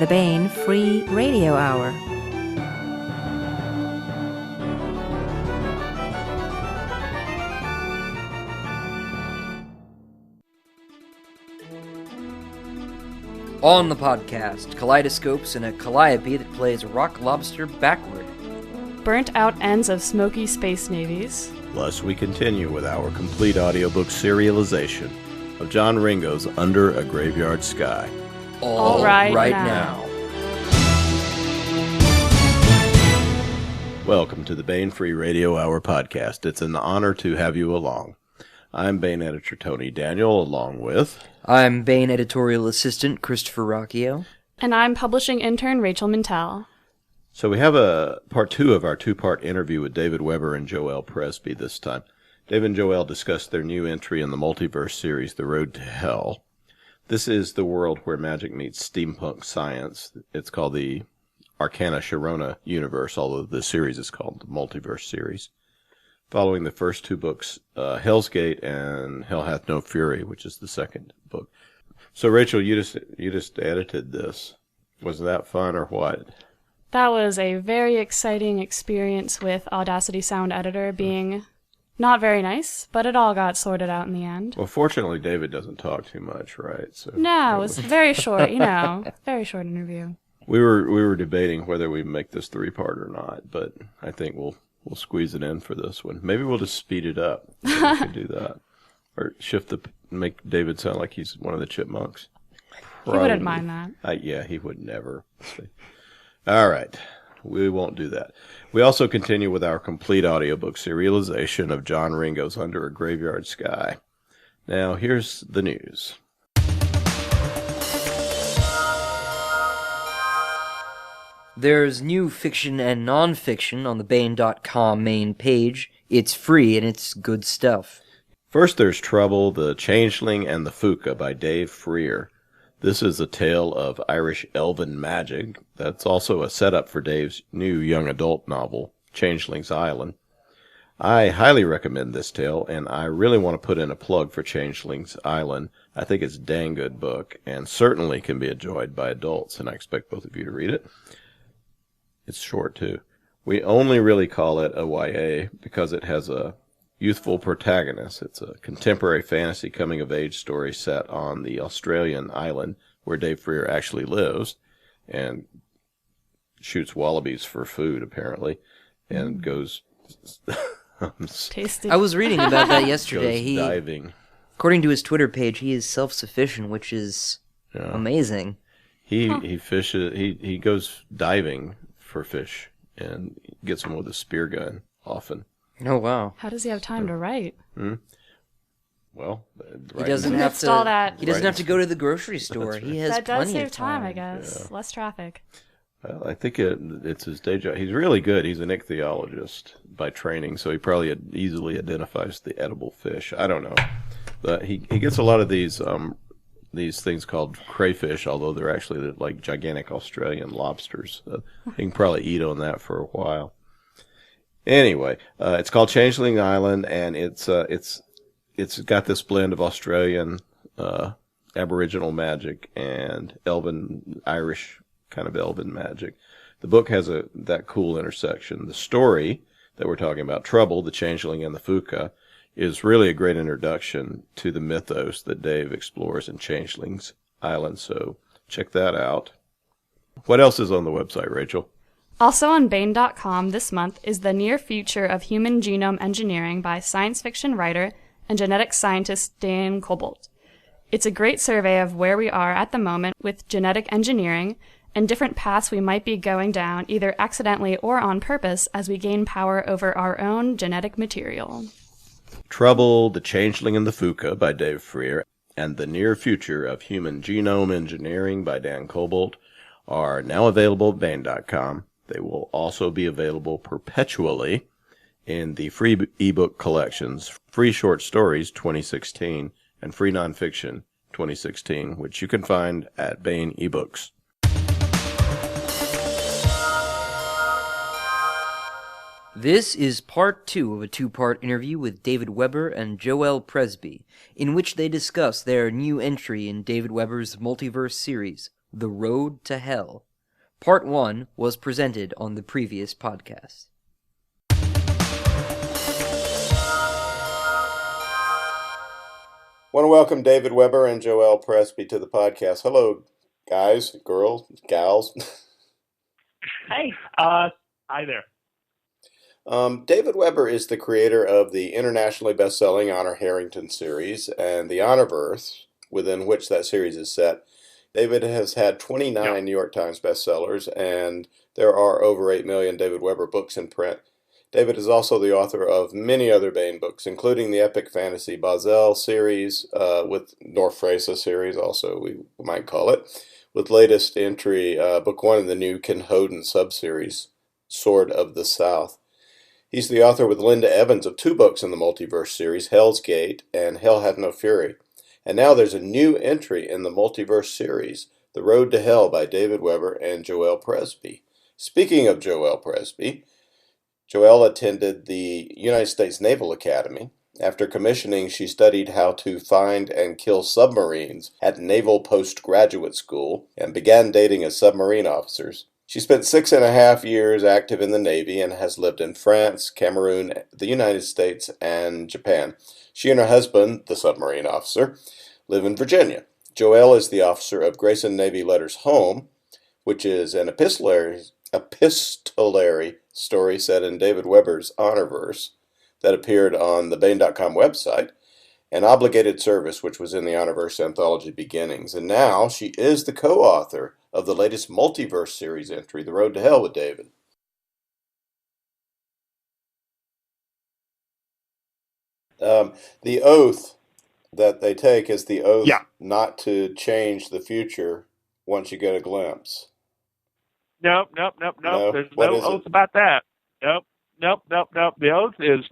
the Baen Free Radio Hour. On the podcast, kaleidoscopes and a calliope that plays rock lobster backward. Burnt out ends of smoky space navies. Plus, we continue with our complete audiobook serialization of John Ringo's Under a Graveyard Sky. All right now. Welcome to the Baen Free Radio Hour podcast. It's an honor to have you along. I'm Baen editor Tony Daniel, along with... I'm Baen editorial assistant Christopher Rocchio. And I'm publishing intern Rachel Mintel. So we have a part two of our two-part interview with David Weber and Joelle Presby this time. David and Joelle discussed their new entry in the Multiverse Series, The Road to Hell. This is the world where magic meets steampunk science. It's called the Arcana Sharona universe, although the series is called the Multiverse Series. Following the first two books, Hell's Gate and Hell Hath No Fury, which is the second book. So, Rachel, you just edited this. Was that fun or what? That was a very exciting experience with Audacity Sound Editor being not very nice, but it all got sorted out in the end. Well, fortunately, David doesn't talk too much, right? So no, it was very short, very short interview. We were debating whether we make this three-part or not, but I think we'll squeeze it in for this one. Maybe we'll just speed it up. We could do that. Or make David sound like he's one of the chipmunks. Probably. He wouldn't mind that. Yeah, he would never. All right. We won't do that. We also continue with our complete audiobook serialization of John Ringo's Under a Graveyard Sky. Now, here's the news. There's new fiction and non-fiction on the Baen.com main page. It's free and it's good stuff. First, there's Trouble, the Changeling, and the Fuka by Dave Freer. This is a tale of Irish elven magic. That's also a setup for Dave's new young adult novel, Changeling's Island. I highly recommend this tale, and I really want to put in a plug for Changeling's Island. I think it's a dang good book, and certainly can be enjoyed by adults, and I expect both of you to read it. It's short, too. We only really call it a YA because it has a youthful protagonist. It's a contemporary fantasy coming-of-age story set on the Australian island where Dave Freer actually lives and shoots wallabies for food, apparently, and goes... Tasty. I was reading about that yesterday. Goes diving. According to his Twitter page, he is self-sufficient, which is amazing. He fishes. He goes diving for fish and gets them with a spear gun often. Oh, wow. How does he have time to write? Well, he doesn't have to. All that. He doesn't have to go to the grocery store. He has that does plenty save of time. I guess. Yeah. Less traffic. Well, I think it's his day job. He's really good. He's an ichthyologist by training, so he probably easily identifies the edible fish. I don't know, but he gets a lot of these things called crayfish, although they're actually like gigantic Australian lobsters. He can probably eat on that for a while. Anyway, it's called Changeling Island, and it's got this blend of Australian Aboriginal magic and Irish kind of elven magic. The book has that cool intersection. The story that we're talking about, Trouble, the Changeling, and the Fuka, is really a great introduction to the mythos that Dave explores in Changeling's Island, so check that out. What else is on the website, Rachel? Also on Baen.com this month is The Near Future of Human Genome Engineering by science fiction writer and genetic scientist Dan Cobbold. It's a great survey of where we are at the moment with genetic engineering and different paths we might be going down, either accidentally or on purpose, as we gain power over our own genetic material. Trouble, The Changeling and the Fuka by Dave Freer, and The Near Future of Human Genome Engineering by Dan Cobbold are now available at Baen.com. They will also be available perpetually in the free ebook collections, Free Short Stories 2016 and Free Nonfiction 2016, which you can find at Baen eBooks. This is part 2 of a 2-part interview with David Weber and Joelle Presby, in which they discuss their new entry in David Weber's Multiverse Series, The Road to Hell. Part 1 was presented on the previous podcast. Want to welcome David Weber and Joelle Presby to the podcast. Hello, guys, girls, gals. Hey, hi there. David Weber is the creator of the internationally best-selling Honor Harrington series and the Honorverse, within which that series is set. David has had 29 New York Times bestsellers, and there are over 8 million David Weber books in print. David is also the author of many other Baen books, including the epic fantasy Bazel series, with Norfresa series, also we might call it, with latest entry, book 1 in the new Ken Hoden subseries, Sword of the South. He's the author with Linda Evans of 2 books in the Multiverse Series, Hell's Gate and Hell Hath No Fury. And now there's a new entry in the Multiverse Series, The Road to Hell by David Weber and Joelle Presby. Speaking of Joelle Presby, Joelle attended the United States Naval Academy. After commissioning, she studied how to find and kill submarines at Naval Postgraduate School and began dating as submarine officers. She spent 6.5 years active in the Navy and has lived in France, Cameroon, the United States, and Japan. She and her husband, the submarine officer, live in Virginia. Joelle is the officer of Grayson Navy Letters Home, which is an epistolary story set in David Weber's Honorverse that appeared on the Baen.com website, and Obligated Service, which was in the Honorverse anthology Beginnings. And now she is the co-author of the latest Multiverse Series entry, The Road to Hell with David. The oath that they take is the oath not to change the future once you get a glimpse. Nope. No? There's What no is oath it? about that. Nope. The oath is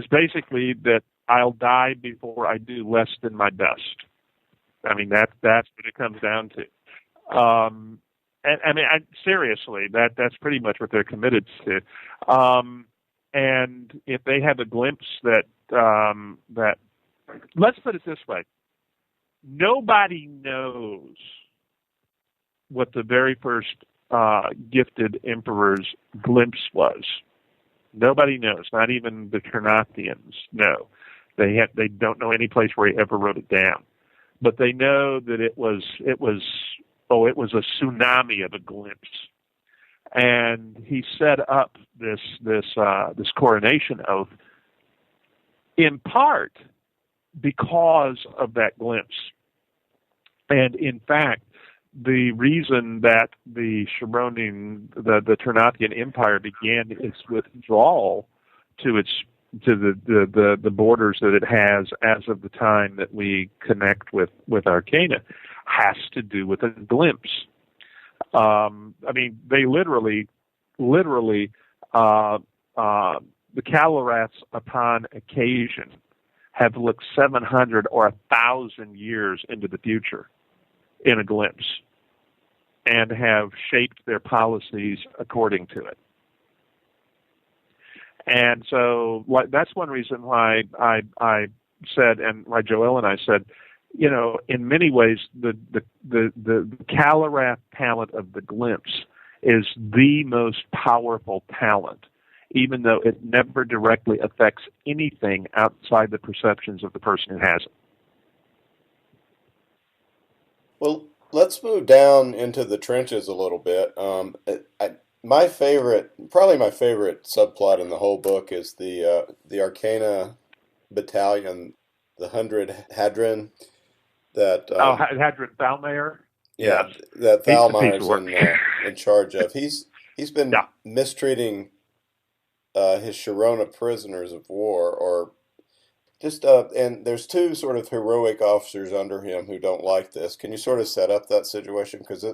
basically that I'll die before I do less than my best. I mean, that's what it comes down to. Seriously, that's pretty much what they're committed to. And if they have a glimpse that let's put it this way, nobody knows what the very first gifted emperor's glimpse was. Nobody knows, not even the Ternathians know. They don't know any place where he ever wrote it down. But they know that it was a tsunami of a glimpse. And he set up this coronation oath in part because of that glimpse. And in fact, the reason that the Ternathian Empire began its withdrawal to the borders that it has as of the time that we connect with Arcana has to do with a glimpse. They literally, the Calorats upon occasion have looked 700 or 1,000 years into the future in a glimpse and have shaped their policies according to it. And so that's one reason why I said, and why Joelle and I said, in many ways, the Calorath talent of the glimpse is the most powerful talent, even though it never directly affects anything outside the perceptions of the person who has it. Well, let's move down into the trenches a little bit. My favorite subplot in the whole book is the Arcana battalion, the 100 Hadron. Hadron Thalmayer? Yeah, Yes. that He's a piece of Thalmayer's work. in charge of. He's been mistreating his Sharona prisoners of war, or just and there's 2 sort of heroic officers under him who don't like this. Can you sort of set up that situation? Because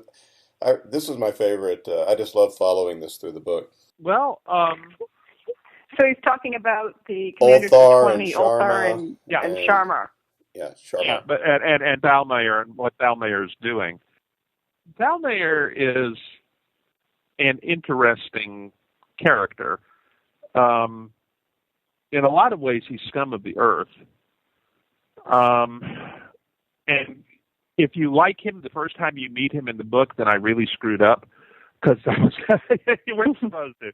this was my favorite. I just love following this through the book. Well, so he's talking about the commanders of Ulthar 20, and Ulthar Sharma. and Sharma. Yeah, Sharma. yeah, but and Thalmayer and what Thalmayer is doing. Thalmayer is an interesting character. In a lot of ways, he's scum of the earth. And if you like him the first time you meet him in the book, then I really screwed up because you weren't supposed to.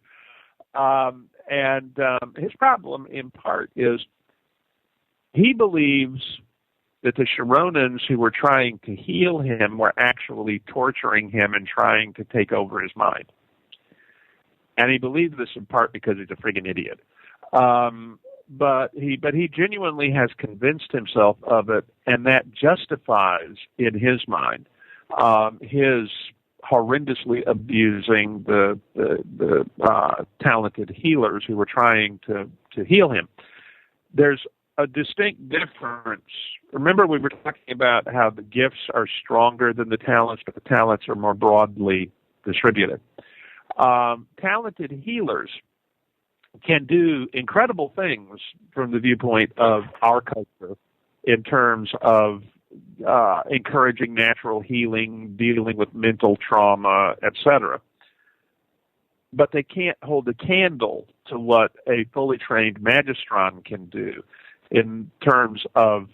And his problem, in part, is he believes that the Sharonans who were trying to heal him were actually torturing him and trying to take over his mind. And he believes this in part because he's a friggin' idiot. But he genuinely has convinced himself of it, and that justifies, in his mind, his horrendously abusing the talented healers who were trying to heal him. There's a distinct difference. Remember, we were talking about how the gifts are stronger than the talents, but the talents are more broadly distributed. Talented healers can do incredible things from the viewpoint of our culture in terms of encouraging natural healing, dealing with mental trauma, etc. But they can't hold a candle to what a fully trained magistron can do in terms of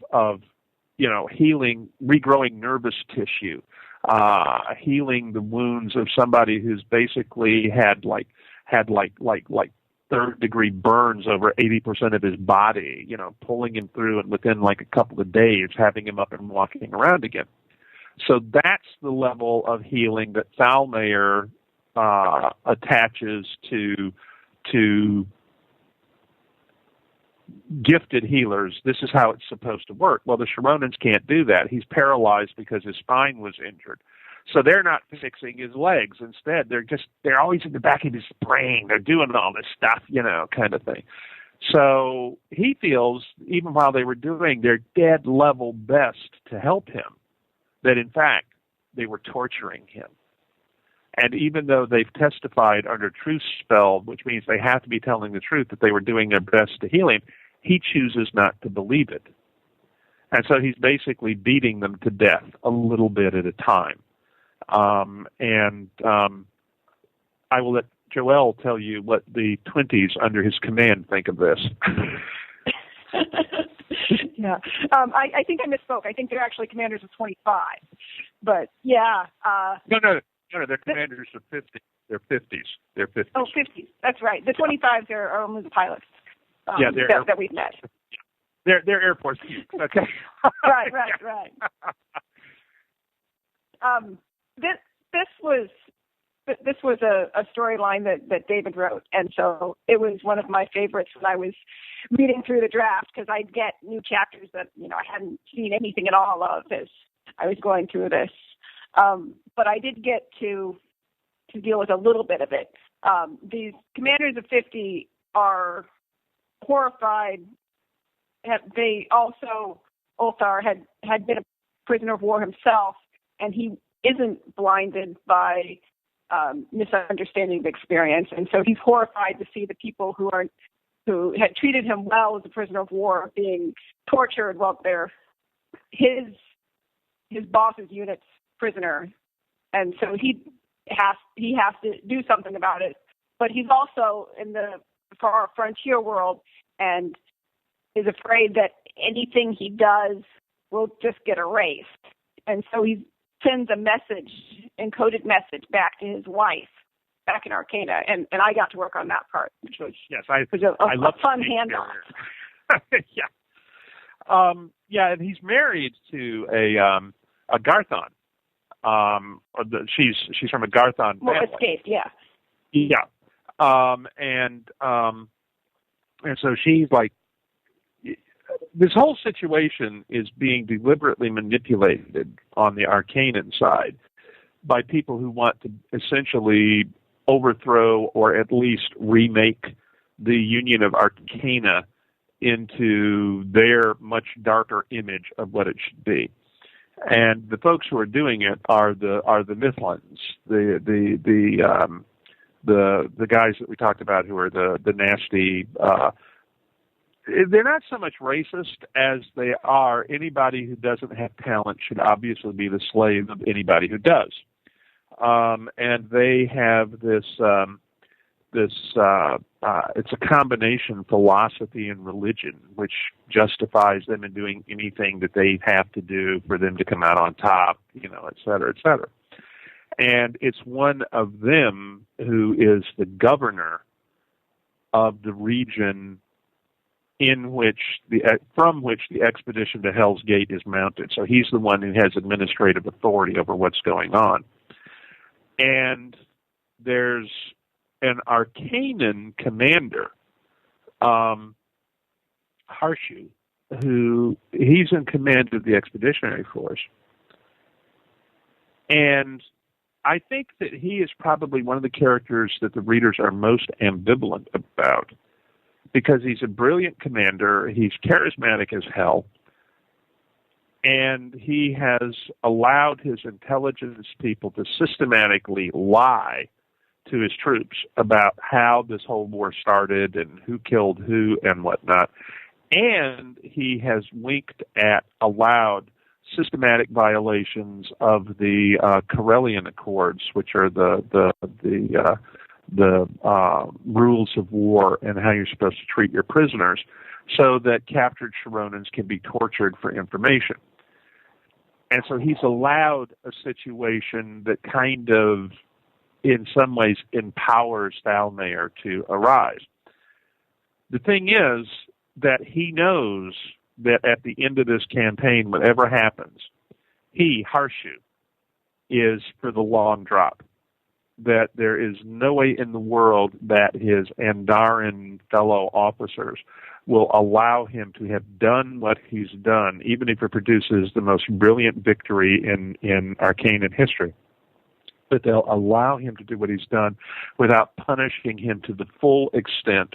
healing, regrowing nervous tissue, healing the wounds of somebody who's basically had third-degree burns over 80% of his body, pulling him through, and within like a couple of days having him up and walking around again. So that's the level of healing that Thalmayer attaches to gifted healers. This is how it's supposed to work. Well, the Sharonans can't do that. He's paralyzed because his spine was injured. So they're not fixing his legs. Instead, they're always in the back of his brain. They're doing all this stuff, kind of thing. So he feels, even while they were doing their dead level best to help him, that in fact they were torturing him. And even though they've testified under truth spell, which means they have to be telling the truth, that they were doing their best to heal him, he chooses not to believe it. And so he's basically beating them to death a little bit at a time. I will let Joelle tell you what the 20s under his command think of this. Yeah. I think I misspoke. I think they're actually commanders of 25. But, yeah. No, they're commanders of 50. They're 50s. They're 50s. Oh, 50s. That's right. The 25s are only the pilots that we've met. They're Air Force geeks. Okay. Right. This was a storyline that David wrote, and so it was one of my favorites when I was reading through the draft, because I'd get new chapters that I hadn't seen anything at all of as I was going through this. But I did get to deal with a little bit of it. These commanders of 50 are horrified. Ulthar had been a prisoner of war himself, and he isn't blinded by misunderstanding of experience, and so he's horrified to see the people who had treated him well as a prisoner of war being tortured while they're his boss's unit's prisoner, and so he has to do something about it. But he's also in the far frontier world and is afraid that anything he does will just get erased, and so he sends a encoded message back to his wife back in Arcana, and I got to work on that part, which was I love a fun handoff. And he's married to a Garthon. She's from a Garthon family. Well, escaped, yeah. Yeah, and so she's like, this whole situation is being deliberately manipulated on the Arcanan side by people who want to essentially overthrow or at least remake the Union of Arcana into their much darker image of what it should be. And the folks who are doing it are the Mythlans, the guys that we talked about who are the nasty. They're not so much racist as they are anybody who doesn't have talent should obviously be the slave of anybody who does. And they have this it's a combination philosophy and religion, which justifies them in doing anything that they have to do for them to come out on top, et cetera, et cetera. And it's one of them who is the governor of the region from which the expedition to Hell's Gate is mounted. So he's the one who has administrative authority over what's going on. And there's an Arcanum commander, Harshu, who he's in command of the expeditionary force. And I think that he is probably one of the characters that the readers are most ambivalent about, because he's a brilliant commander, he's charismatic as hell, and he has allowed his intelligence people to systematically lie to his troops about how this whole war started and who killed who and whatnot. And he has allowed systematic violations of the Karelian Accords, which are the rules of war and how you're supposed to treat your prisoners, so that captured Sharonans can be tortured for information. And so he's allowed a situation that kind of, in some ways, empowers Thalmair to arise. The thing is that he knows that at the end of this campaign, whatever happens, he, Harshu, is for the long drop. That there is no way in the world that his Andaran fellow officers will allow him to have done what he's done, even if it produces the most brilliant victory in Arcanum history. But they'll allow him to do what he's done without punishing him to the full extent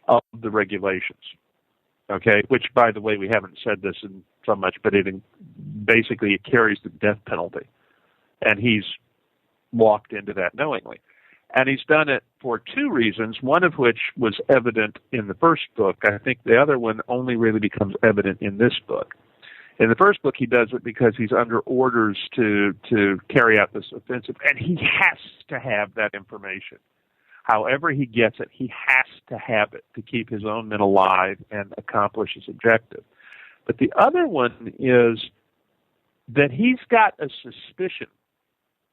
of the regulations. Okay, which, by the way, we haven't said this in so much, but it carries the death penalty. And he's walked into that knowingly. And he's done it for two reasons, one of which was evident in the first book. I think the other one only really becomes evident in this book. In the first book, he does it because he's under orders to carry out this offensive, and he has to have that information. However he gets it, he has to have it to keep his own men alive and accomplish his objective. But the other one is that he's got a suspicion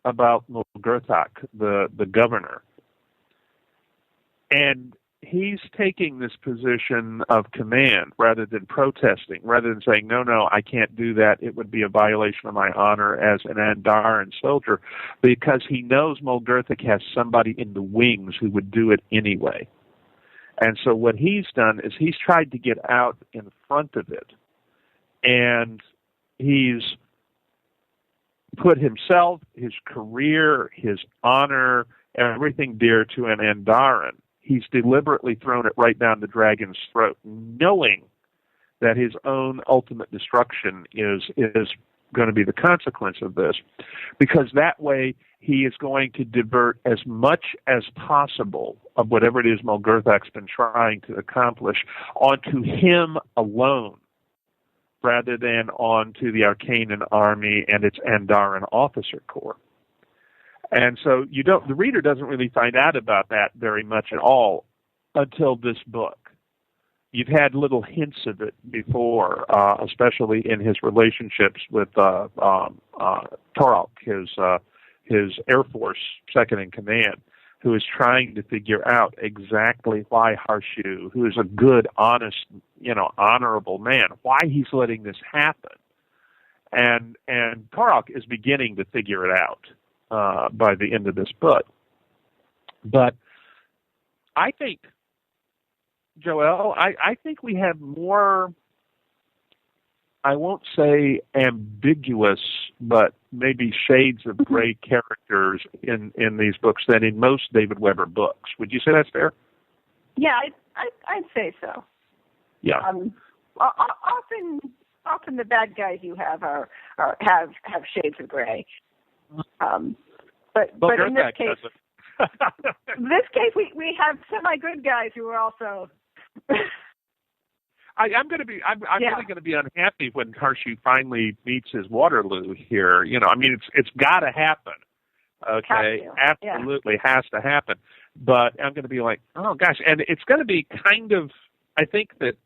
about Mulgerthak, the governor. And he's taking this position of command rather than protesting, rather than saying, no, I can't do that. It would be a violation of my honor as an Andaran soldier, because he knows Mulgerthak has somebody in the wings who would do it anyway. And so what he's done is he's tried to get out in front of it. And he's put himself, his career, his honor, everything dear to an Andaran. He's deliberately thrown it right down the dragon's throat, knowing that his own ultimate destruction is going to be the consequence of this, because that way he is going to divert as much as possible of whatever it is Mulgerthak's been trying to accomplish onto him alone, rather than onto the Arcanum army and its Andaran officer corps. And so the reader doesn't really find out about that very much at all until this book. You've had little hints of it before, especially in his relationships with Toralk, his Air Force second in command, who is trying to figure out exactly why Harshu, who is a good, honest, honorable man, why he's letting this happen. And Toralk is beginning to figure it out by the end of this book. But I think, Joelle, I think we have more, I won't say ambiguous, but maybe shades of gray characters in these books than in most David Weber books. Would you say that's fair? Yeah, I'd say so. Yeah. Often the bad guys you have have shades of gray. But in this case, we have semi-good guys who are also. I'm really going to be unhappy when Harshu finally meets his Waterloo here. It's got to happen. Okay, Have to, absolutely has to happen. But I'm going to be like, oh gosh, and it's going to be kind of. I think that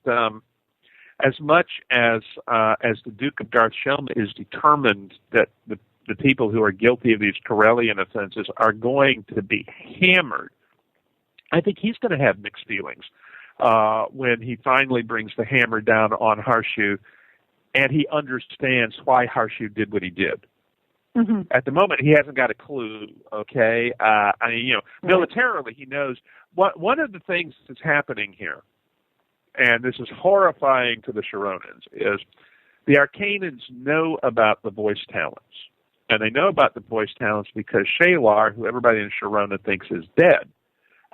as much as the Duke of Garthshelm is determined that the people who are guilty of these Corellian offenses are going to be hammered, I think he's going to have mixed feelings when he finally brings the hammer down on Harshu, and he understands why Harshu did what he did. Mm-hmm. At the moment, he hasn't got a clue. Okay, militarily, he knows one of the things that's happening here, and this is horrifying to the Sharonans, is the Arcanans know about the voice talents. And they know about the voice talents because Shalar, who everybody in Sharona thinks is dead,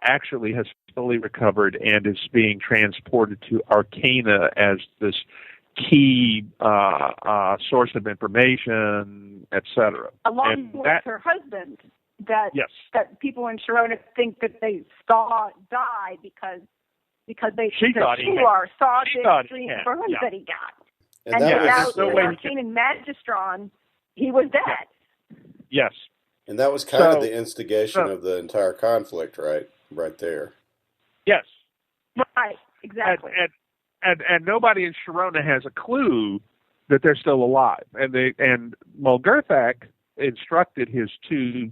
actually has fully recovered and is being transported to Arcana as this key source of information, etc. Along with her husband, that people in Sharona think that they saw die because they saw the extreme burns that he got. And without the Arcanan Magistron, he was dead. Yes. And that was kind of the instigation of the entire conflict, right there. Yes. Right, exactly. And nobody in Sharona has a clue that they're still alive. And Mulgurthak instructed his two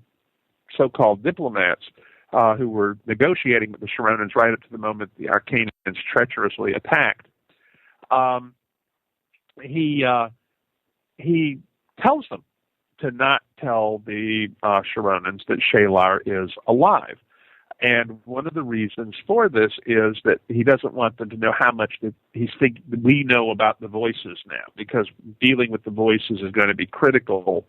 so-called diplomats who were negotiating with the Sharonans right up to the moment the Arcanans treacherously attacked. He tells them to not tell the Sharonans that Shalar is alive. And one of the reasons for this is that he doesn't want them to know how much that we know about the voices now, because dealing with the voices is going to be critical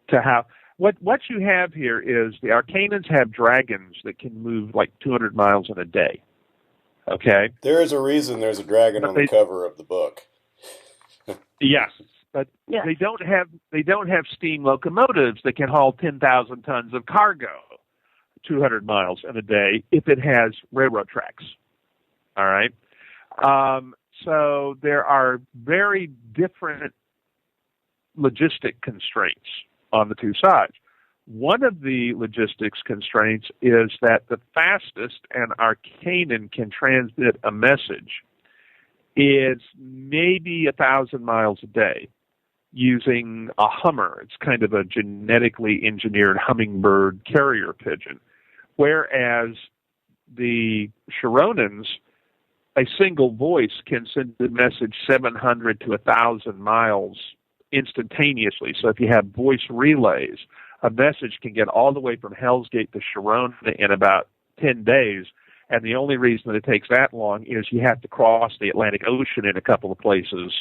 to how. What you have here is the Arcanans have dragons that can move like 200 miles in a day. Okay? There is a reason there's a dragon on the cover of the book. Yes. But they don't have steam locomotives that can haul 10,000 tons of cargo 200 miles in a day if it has railroad tracks. All right? So there are very different logistic constraints on the two sides. One of the logistics constraints is that the fastest an Arcanan can transmit a message is maybe 1,000 miles a day using a Hummer. It's kind of a genetically engineered hummingbird carrier pigeon. Whereas the Sharonans, a single voice can send the message 700 to 1,000 miles instantaneously. So if you have voice relays, a message can get all the way from Hell's Gate to Sharona in about 10 days. And the only reason that it takes that long is you have to cross the Atlantic Ocean in a couple of places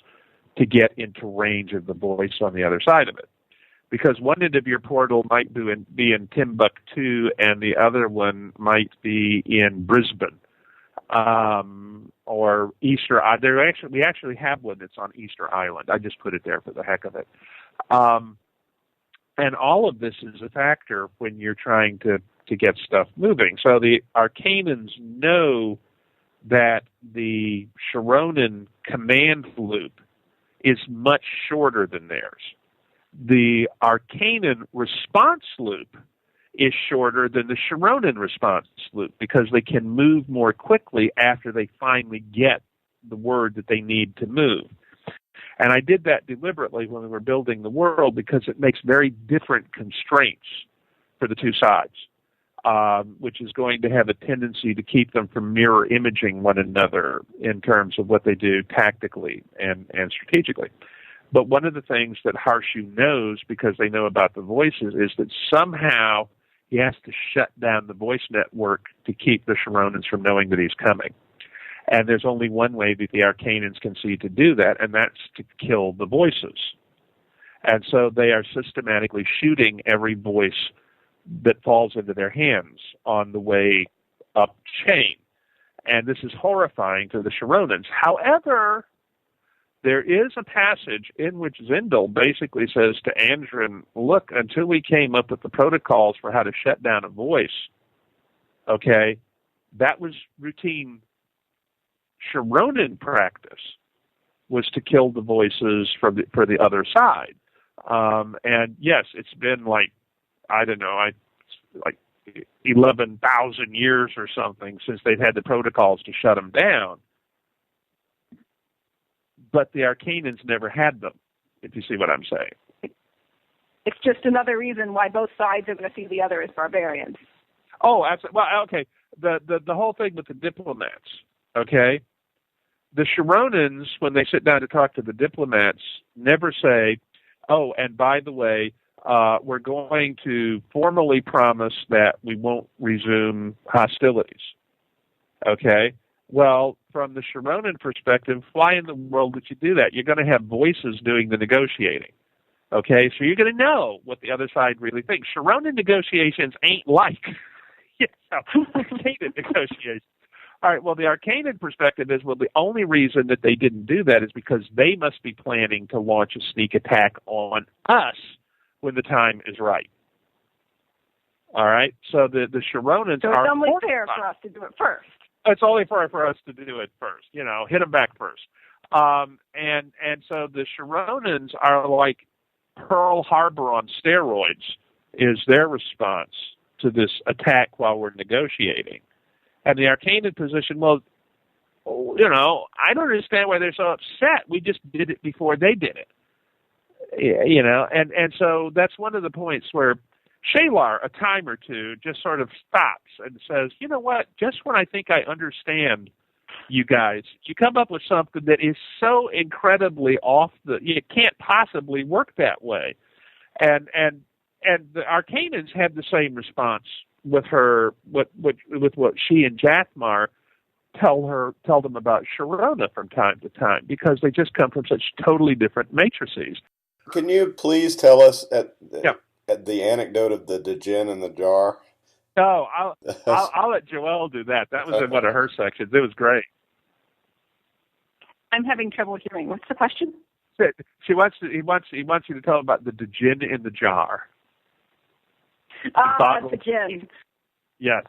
to get into range of the voice on the other side of it. Because one end of your portal might be in Timbuktu and the other one might be in Brisbane. Or Easter. We actually have one that's on Easter Island. I just put it there for the heck of it. And all of this is a factor when you're trying to get stuff moving. So the Arcanans know that the Sharonan command loop is much shorter than theirs. The Arcanan response loop is shorter than the Sharonan response loop because they can move more quickly after they finally get the word that they need to move. And I did that deliberately when we were building the world because it makes very different constraints for the two sides, which is going to have a tendency to keep them from mirror imaging one another in terms of what they do tactically and strategically. But one of the things that Harshu knows, because they know about the voices, is that somehow he has to shut down the voice network to keep the Sharonans from knowing that he's coming. And there's only one way that the Arcanans can see to do that, and that's to kill the voices. And so they are systematically shooting every voice that falls into their hands on the way up chain. And this is horrifying to the Sharonans. However, there is a passage in which Zindel basically says to Andrin, look, until we came up with the protocols for how to shut down a voice, okay, that was routine Sharonan practice, was to kill the voices for the other side. And yes, it's been like, I don't know, like 11,000 years or something since they've had the protocols to shut them down. But the Arcanans never had them, if you see what I'm saying. It's just another reason why both sides are going to see the other as barbarians. Oh, absolutely. Well, okay. The whole thing with the diplomats, okay? The Sharonans, when they sit down to talk to the diplomats, never say, oh, and by the way, we're going to formally promise that we won't resume hostilities. Okay? Well, from the Sharonan perspective, why in the world would you do that? You're going to have voices doing the negotiating. Okay? So you're going to know what the other side really thinks. Sharonan negotiations ain't like Arcanan negotiations. All right, well, the Arcanan perspective is, well, the only reason that they didn't do that is because they must be planning to launch a sneak attack on us when the time is right. All right, so the Sharonans so are... it's only fair for us to do it first. It's only fair for us to do it first, hit them back first. And so the Sharonans are like Pearl Harbor on steroids is their response to this attack while we're negotiating. And the Arcanid position, well, I don't understand why they're so upset. We just did it before they did it. And so that's one of the points where Shalar, a time or two, just sort of stops and says, you know what, just when I think I understand you guys, you come up with something that is so incredibly it can't possibly work that way. And the Arcanans had the same response with her, with what she and Jathmar tell them about Sharona from time to time, because they just come from such totally different matrices. Can you please tell us at the anecdote of the djinn in the jar? No, I'll let Joelle do that. That was in one of her sections. It was great. I'm having trouble hearing. What's the question? He wants you to tell him about the djinn in the jar. The djinn. Yes.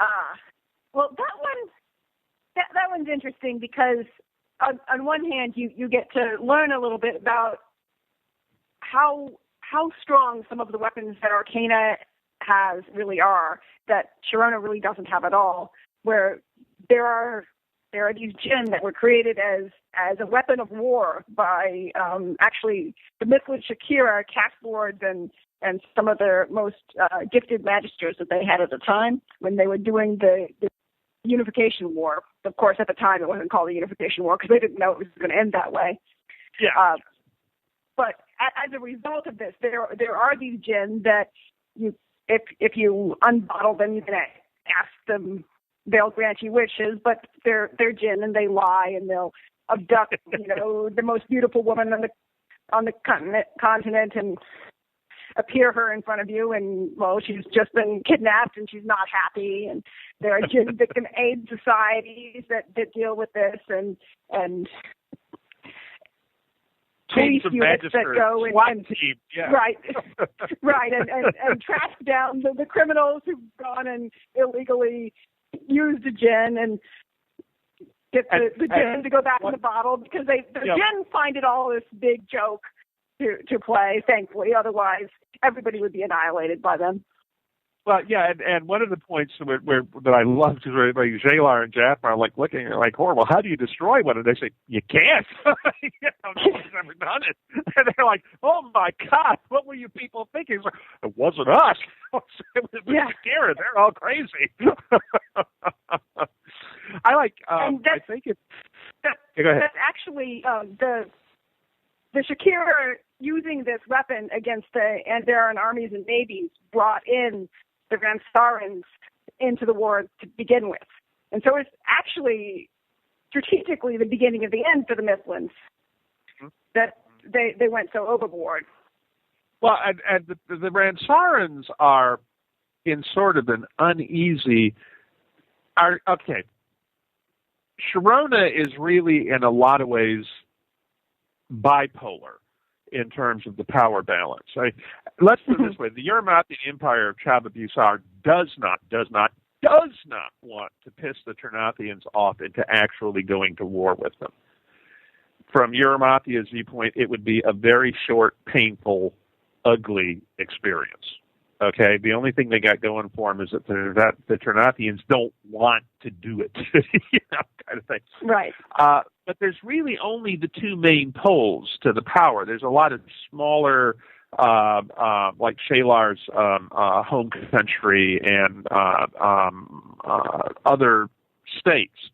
Well, that one's interesting because on one hand you get to learn a little bit about how strong some of the weapons that Arcana has really are that Sharona really doesn't have at all. Where there are these djinn that were created as a weapon of war by actually the Mithlid Shakira, cast lords, and some of their most gifted magisters that they had at the time when they were doing the Unification War. Of course, at the time it wasn't called the Unification War because they didn't know it was going to end that way. Yeah. But as a result of this, there are these djinn that if you unbottle them, you can ask them. They'll grant you wishes, but they're djinn and they lie and they'll abduct the most beautiful woman on the continent and appear her in front of you, and well, she's just been kidnapped and she's not happy. And there are djinn victim aid societies that deal with this, and police units that go and right and track down the criminals who've gone and illegally used a djinn and get the djinn to go back in the bottle because the djinn find it all this big joke to play, thankfully. Otherwise, everybody would be annihilated by them. Well, yeah, and one of the points that I love is where Jalar and Jathmar are like looking at it like, horrible, how do you destroy one? And they say, you can't. Nobody's ever done it. And they're like, oh my God, what were you people thinking? It's like, it wasn't us. It was Shakira. They're all crazy. I think it's... Go ahead. That's actually the Shakira using this weapon against the Andaran armies and navies brought in the Ransarans into the war to begin with. And so it's actually strategically the beginning of the end for the Mithlins that they went so overboard. Well, and the Ransarans are in sort of an uneasy... Okay. Sharona is really, in a lot of ways, bipolar in terms of the power balance. Let's put it this way. The Urmatian Empire of Chabad-Busar does not want to piss the Ternathians off into actually going to war with them. From Urmatia's viewpoint, it would be a very short, painful, ugly experience. Okay, the only thing they got going for them is that the Ternathians don't want to do it, kind of thing. Right. But there's really only the two main poles to the power. There's a lot of smaller, like Shalar's home country and other states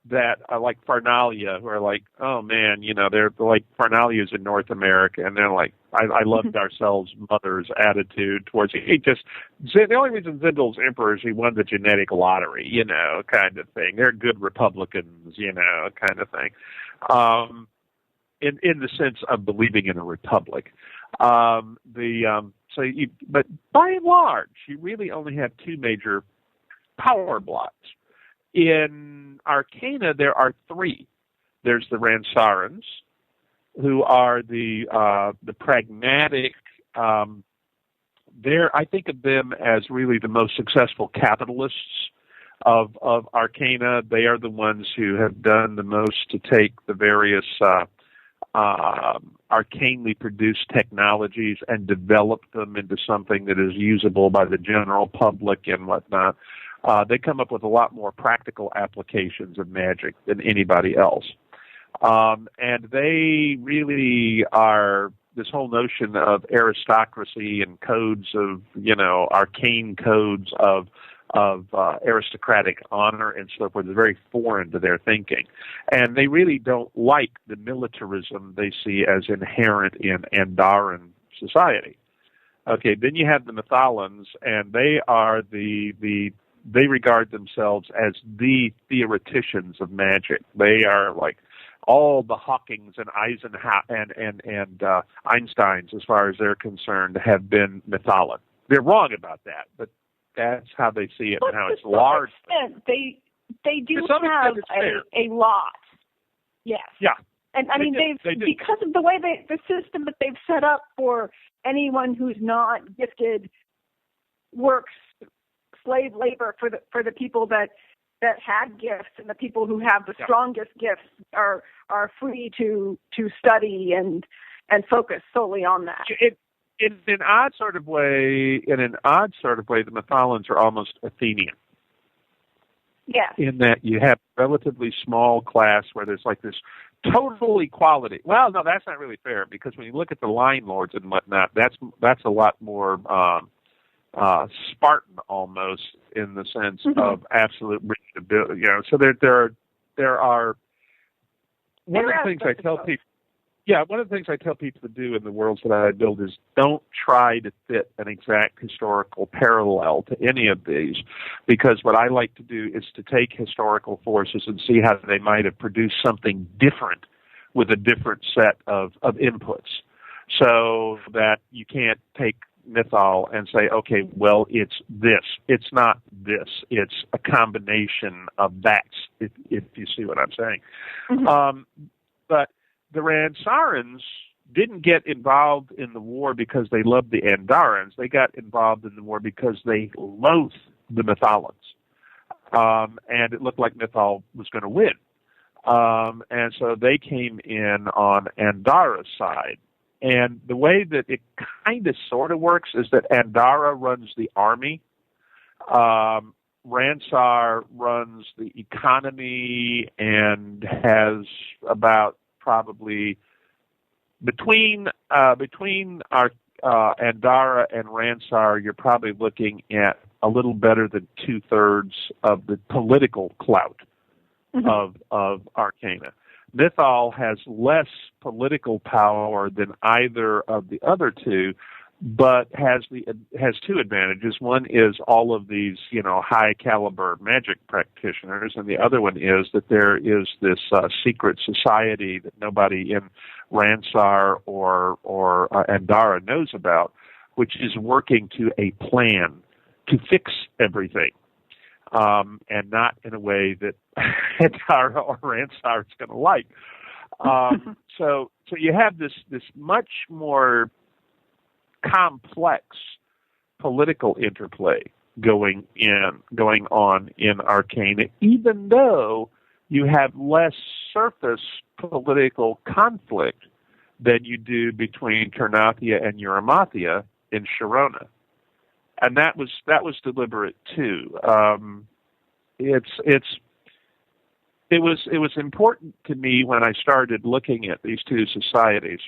that are like Farnalia, who are like, oh man, they're like Farnalia's in North America, and they're like, I loved ourselves mother's attitude towards it. The only reason Zindel's emperor is he won the genetic lottery, kind of thing. They're good Republicans, kind of thing. In the sense of believing in a republic. But by and large, you really only have two major power blocks. In Arcana, there are three. There's the Ransarans, who are the pragmatic. I think of them as really the most successful capitalists of Arcana. They are the ones who have done the most to take the various arcanely produced technologies and develop them into something that is usable by the general public and whatnot. They come up with a lot more practical applications of magic than anybody else. And they really are this whole notion of aristocracy and codes of, arcane codes of aristocratic honor and so forth is very foreign to their thinking. And they really don't like the militarism they see as inherent in Andaran society. Okay, then you have the Mythalans, and they are they regard themselves as the theoreticians of magic. They are like all the Hawkings and Einsteins, as far as they're concerned, have been Mythalan. They're wrong about that, but that's how they see it and how it's large. They do have a lot. Yes. Yeah. And I mean, they've because of the way the system that they've set up for anyone who's not gifted works slave labor for the people that had gifts, and the people who have the strongest gifts are free to study and focus solely on that. In an odd sort of way, the Mythalans are almost Athenian. Yes. In that you have a relatively small class where there's like this total equality. Well, no, that's not really fair, because when you look at the line lords and whatnot, that's a lot more Spartan almost, in the sense of absolute reachability. So there are one of the things I tell people. Yeah, one of the things I tell people to do in the worlds that I build is don't try to fit an exact historical parallel to any of these, because what I like to do is to take historical forces and see how they might have produced something different with a different set of inputs, so that you can't take Mythal and say, okay, well, it's this. It's not this. It's a combination of that, if you see what I'm saying. Mm-hmm. But the Ransarans didn't get involved in the war because they loved the Andarans. They got involved in the war because they loathed the Mythalans. And it looked like Mythal was going to win. And so they came in on Andara's side. And the way that it kind of sort of works is that Andara runs the army. Ransar runs the economy and has about probably between our Andara and Ransar, you're probably looking at a little better than 2/3 of the political clout of Arcana. Mythal has less political power than either of the other two, but has two advantages. One is all of these, high caliber magic practitioners, and the other one is that there is this secret society that nobody in Ransar or Andara knows about, which is working to a plan to fix everything, and not in a way that Andara or Ransar is going to like. So you have this much more complex political interplay going on in Arcana, even though you have less surface political conflict than you do between Ternathia and Eurymathia in Sharona. and that was deliberate too. It was important to me when I started looking at these two societies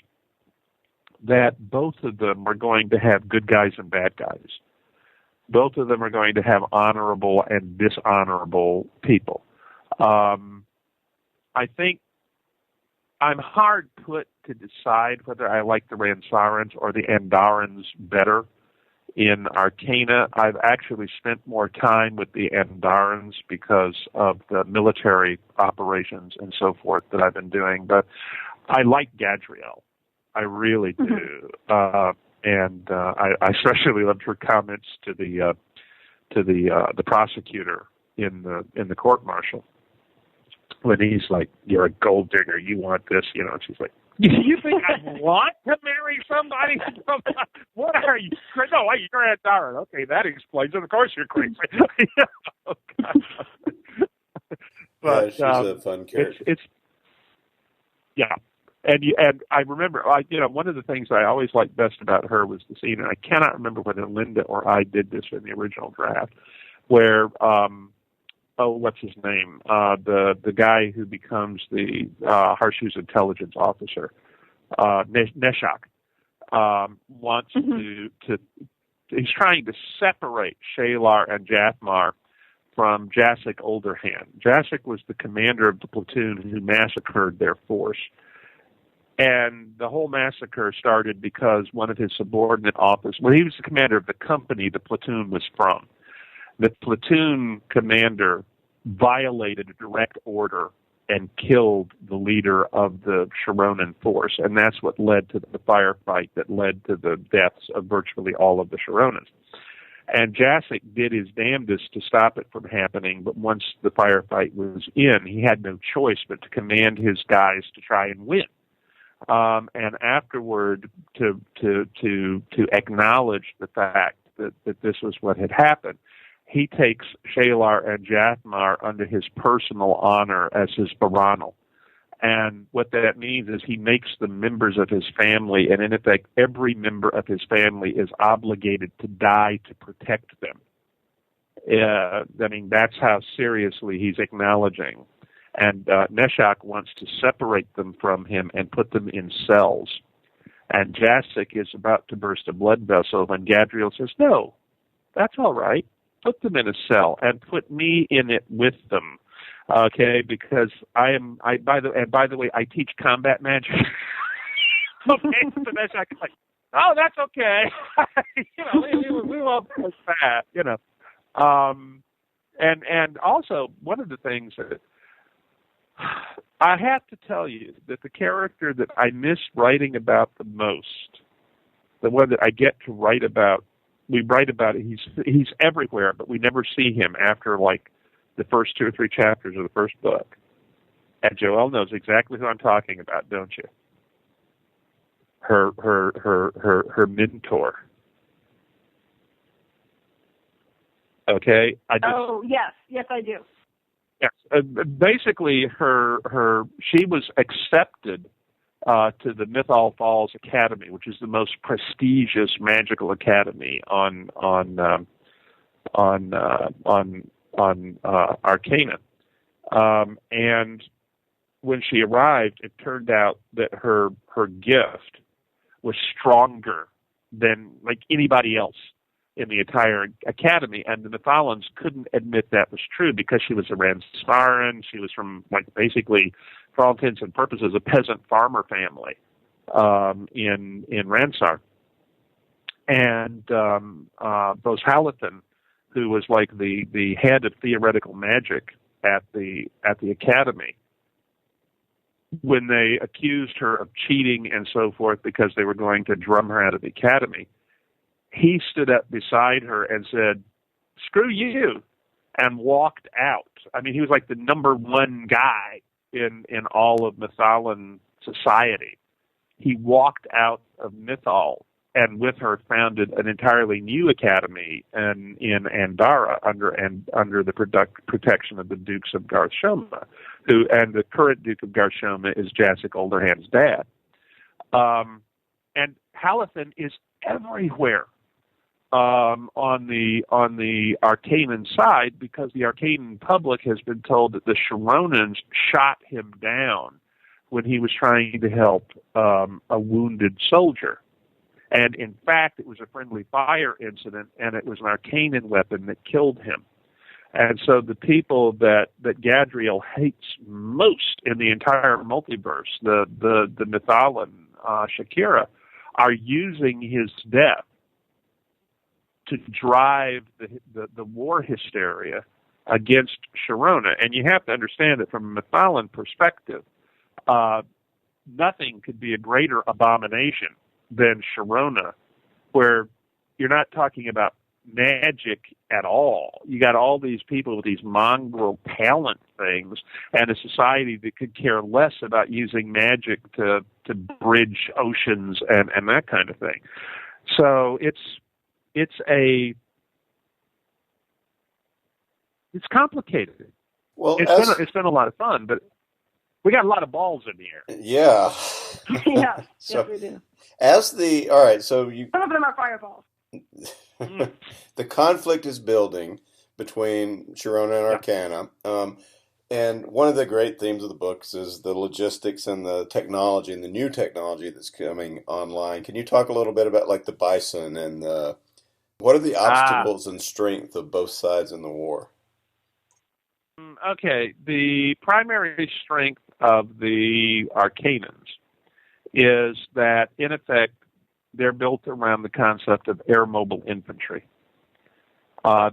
that both of them are going to have good guys and bad guys. Both of them are going to have honorable and dishonorable people. I think I'm hard put to decide whether I like the Ransarans or the Andarans better. In Arcana, I've actually spent more time with the Andarans because of the military operations and so forth that I've been doing. But I like Gadriel. I really do. And I especially loved her comments to the prosecutor in the court martial when he's like, "You're a gold digger. You want this," and she's like, "You think I want to marry somebody? What are you? No, you're Andaran. Okay, that explains it. Of course you're crazy." But she's a fun character. It's yeah. And I remember, one of the things I always liked best about her was the scene, and I cannot remember whether Linda or I did this in the original draft, where what's his name? The guy who becomes the Harshu's intelligence officer, Neshak, wants to he's trying to separate Shalar and Jathmar from Jasik Olderhand. Jasik was the commander of the platoon who massacred their force. And the whole massacre started because one of his subordinate officers, he was the commander of the company the platoon was from. The platoon commander violated a direct order and killed the leader of the Sharonan force, and that's what led to the firefight that led to the deaths of virtually all of the Sharonans. And Jasik did his damnedest to stop it from happening, but once the firefight was in, he had no choice but to command his guys to try and win. And afterward, to acknowledge the fact that this was what had happened, he takes Shalar and Jathmar under his personal honor as his Baranal. And what that means is he makes them members of his family, and in effect, every member of his family is obligated to die to protect them. That's how seriously he's acknowledging. And Neshak wants to separate them from him and put them in cells. And Jasik is about to burst a blood vessel when Gadriel says, "No, that's all right. Put them in a cell and put me in it with them, okay? Because by the way, I teach combat magic." Okay, so Neshak's like, "Oh, that's okay. we won't push that, And also, one of the things that I have to tell you that the character that I miss writing about the most, the one that I get to write about, we write about it, he's everywhere, but we never see him after like the first 2 or 3 chapters of the first book. And Joelle knows exactly who I'm talking about, don't you? Her mentor. Okay? Yes, I do. Yes, basically, she was accepted to the Mythal Falls Academy, which is the most prestigious magical academy on Arcana. And when she arrived, it turned out that her gift was stronger than like anybody else in the entire academy, and the Mythalans couldn't admit that was true because she was a Ransparan. She was from, like, for all intents and purposes, a peasant farmer family in Ransar. And Bose Halathan, who was like the head of theoretical magic at the academy, when they accused her of cheating and so forth because they were going to drum her out of the academy, he stood up beside her and said, "Screw you," and walked out. I mean, he was like the number one guy in all of Mythalan society. He walked out of Mythal and with her founded an entirely new academy in Andara under the protection of the Dukes of Garshoma, and the current Duke of Garshoma is Jasik Olderhand's dad. And Halathan is everywhere. on the Arcanum side, because the Arcanum public has been told that the Sharonans shot him down when he was trying to help a wounded soldier. And in fact, it was a friendly fire incident, and it was an Arcanum weapon that killed him. And so the people that Gadriel hates most in the entire multiverse, the Mythalan, Shakira, are using his death to drive the war hysteria against Sharona. And you have to understand that from a Mythalan perspective, nothing could be a greater abomination than Sharona, where you're not talking about magic at all. You got all these people with these mongrel talent things, and a society that could care less about using magic to bridge oceans and that kind of thing. So it's complicated. Well, it's been a lot of fun, but we got a lot of balls in the air. Yeah. Yeah, So, yes, we do. all right, so you. Some of them are fireballs. The conflict is building between Sharona and Arcanum. And one of the great themes of the books is the logistics and the technology and the new technology that's coming online. Can you talk a little bit about like the Bison and what are the obstacles and strength of both sides in the war? Okay, the primary strength of the Arcanums is that, in effect, they're built around the concept of air mobile infantry.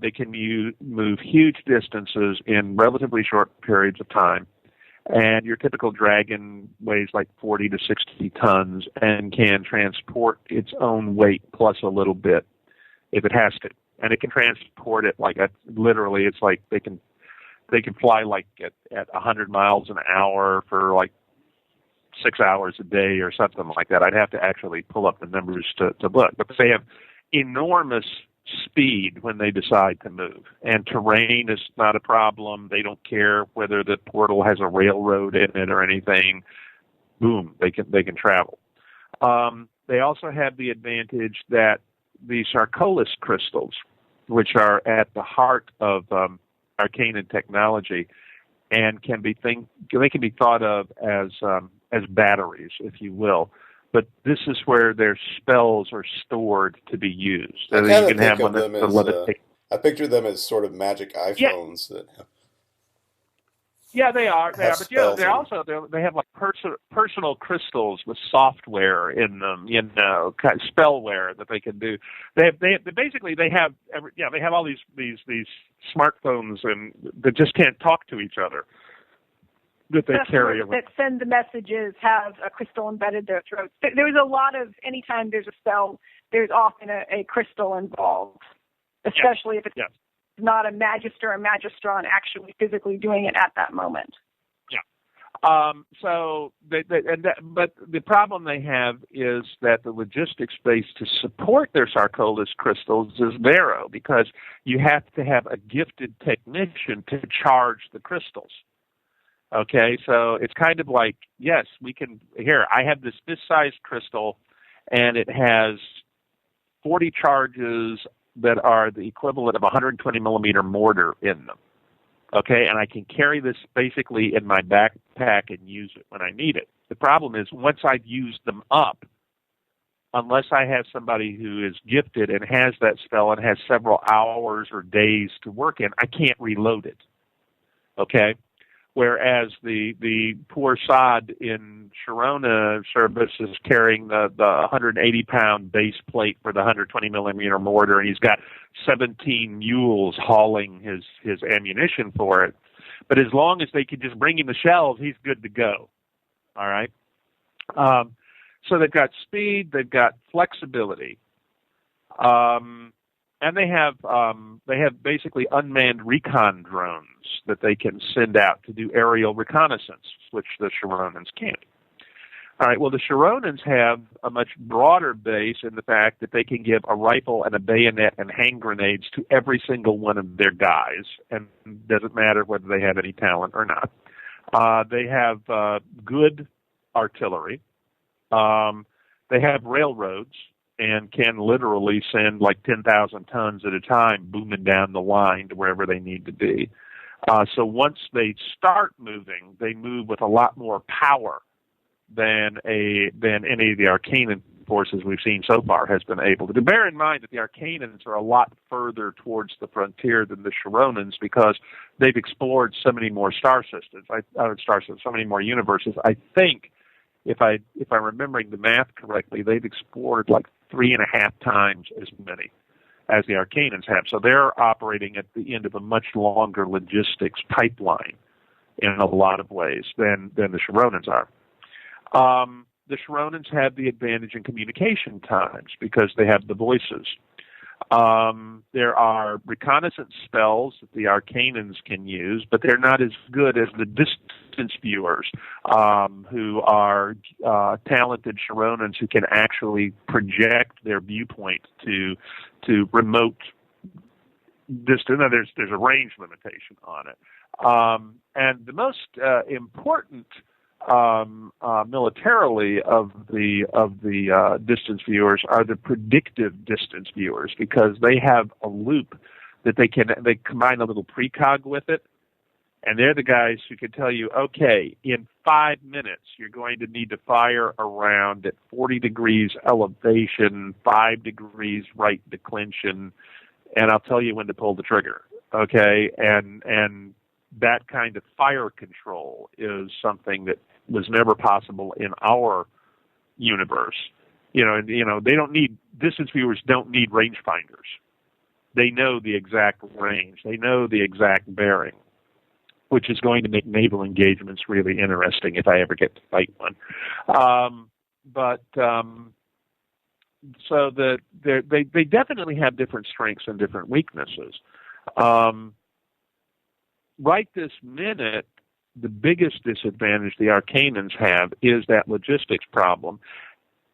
They can move huge distances in relatively short periods of time, and your typical dragon weighs like 40 to 60 tons and can transport its own weight plus a little bit if it has to. And it can transport it like literally, it's like they can fly like at 100 miles an hour for like 6 hours a day or something like that. I'd have to actually pull up the numbers to look. But they have enormous speed when they decide to move. And terrain is not a problem. They don't care whether the portal has a railroad in it or anything. Boom, they can travel. They also have the advantage that the Sarcolis crystals, which are at the heart of Arcanum technology, and can be thought of as batteries, if you will. But this is where their spells are stored to be used. I kind of think of them as I picture them as sort of magic iPhones that. Yeah, they are. But they have like personal crystals with software in them, kind of spellware that they can do. They have all these smartphones and that just can't talk to each other. That they carry around. That send the messages have a crystal embedded in their throats. There's a lot of, anytime there's a spell, there's often a crystal involved, especially if it's not a magister or magistron actually physically doing it at that moment. Yeah. But the problem they have is that the logistics space to support their Sarcolis crystals is narrow, because you have to have a gifted technician to charge the crystals. Okay, so it's kind of like, yes, we can, here, I have this sized crystal, and it has 40 charges that are the equivalent of a 120 millimeter mortar in them. Okay, and I can carry this basically in my backpack and use it when I need it. The problem is, once I've used them up, unless I have somebody who is gifted and has that spell and has several hours or days to work in, I can't reload it. Okay? Whereas the poor sod in Sharona service is carrying the 180-pound base plate for the 120 millimeter mortar, and he's got 17 mules hauling his ammunition for it. But as long as they can just bring him the shells, he's good to go. All right. So they've got speed, they've got flexibility, and they have basically unmanned recon drones that they can send out to do aerial reconnaissance, which the Sharonans can't. All right, well, the Sharonans have a much broader base in the fact that they can give a rifle and a bayonet and hand grenades to every single one of their guys, and it doesn't matter whether they have any talent or not. They have good artillery. They have railroads. and can literally send like 10,000 tons at a time booming down the line to wherever they need to be. So once they start moving, they move with a lot more power than any of the Arcanum forces we've seen so far has been able to do. Bear in mind that the Arcanums are a lot further towards the frontier than the Chironans because they've explored so many more star systems, so many more universes. I think, if I'm remembering the math correctly, they've explored like 3.5 times as many as the Arcanums have. So they're operating at the end of a much longer logistics pipeline in a lot of ways than the Chironans are. The Chironans have the advantage in communication times because they have the voices. There are reconnaissance spells that the Arcanums can use, but they're not as good as the distance viewers, who are talented Chironans who can actually project their viewpoint to remote distance. Now, there's a range limitation on it. And the most important militarily of the distance viewers are the predictive distance viewers because they have a loop that they combine a little precog with it, and they're the guys who can tell you, okay, in 5 minutes you're going to need to fire around at 40 degrees elevation, 5 degrees right declension, and I'll tell you when to pull the trigger. Okay, and that kind of fire control is something that was never possible in our universe. They don't need, distance viewers don't need rangefinders. They know the exact range. They know the exact bearing, which is going to make naval engagements really interesting if I ever get to fight one. So they definitely have different strengths and different weaknesses. Right this minute, the biggest disadvantage the Arcanums have is that logistics problem.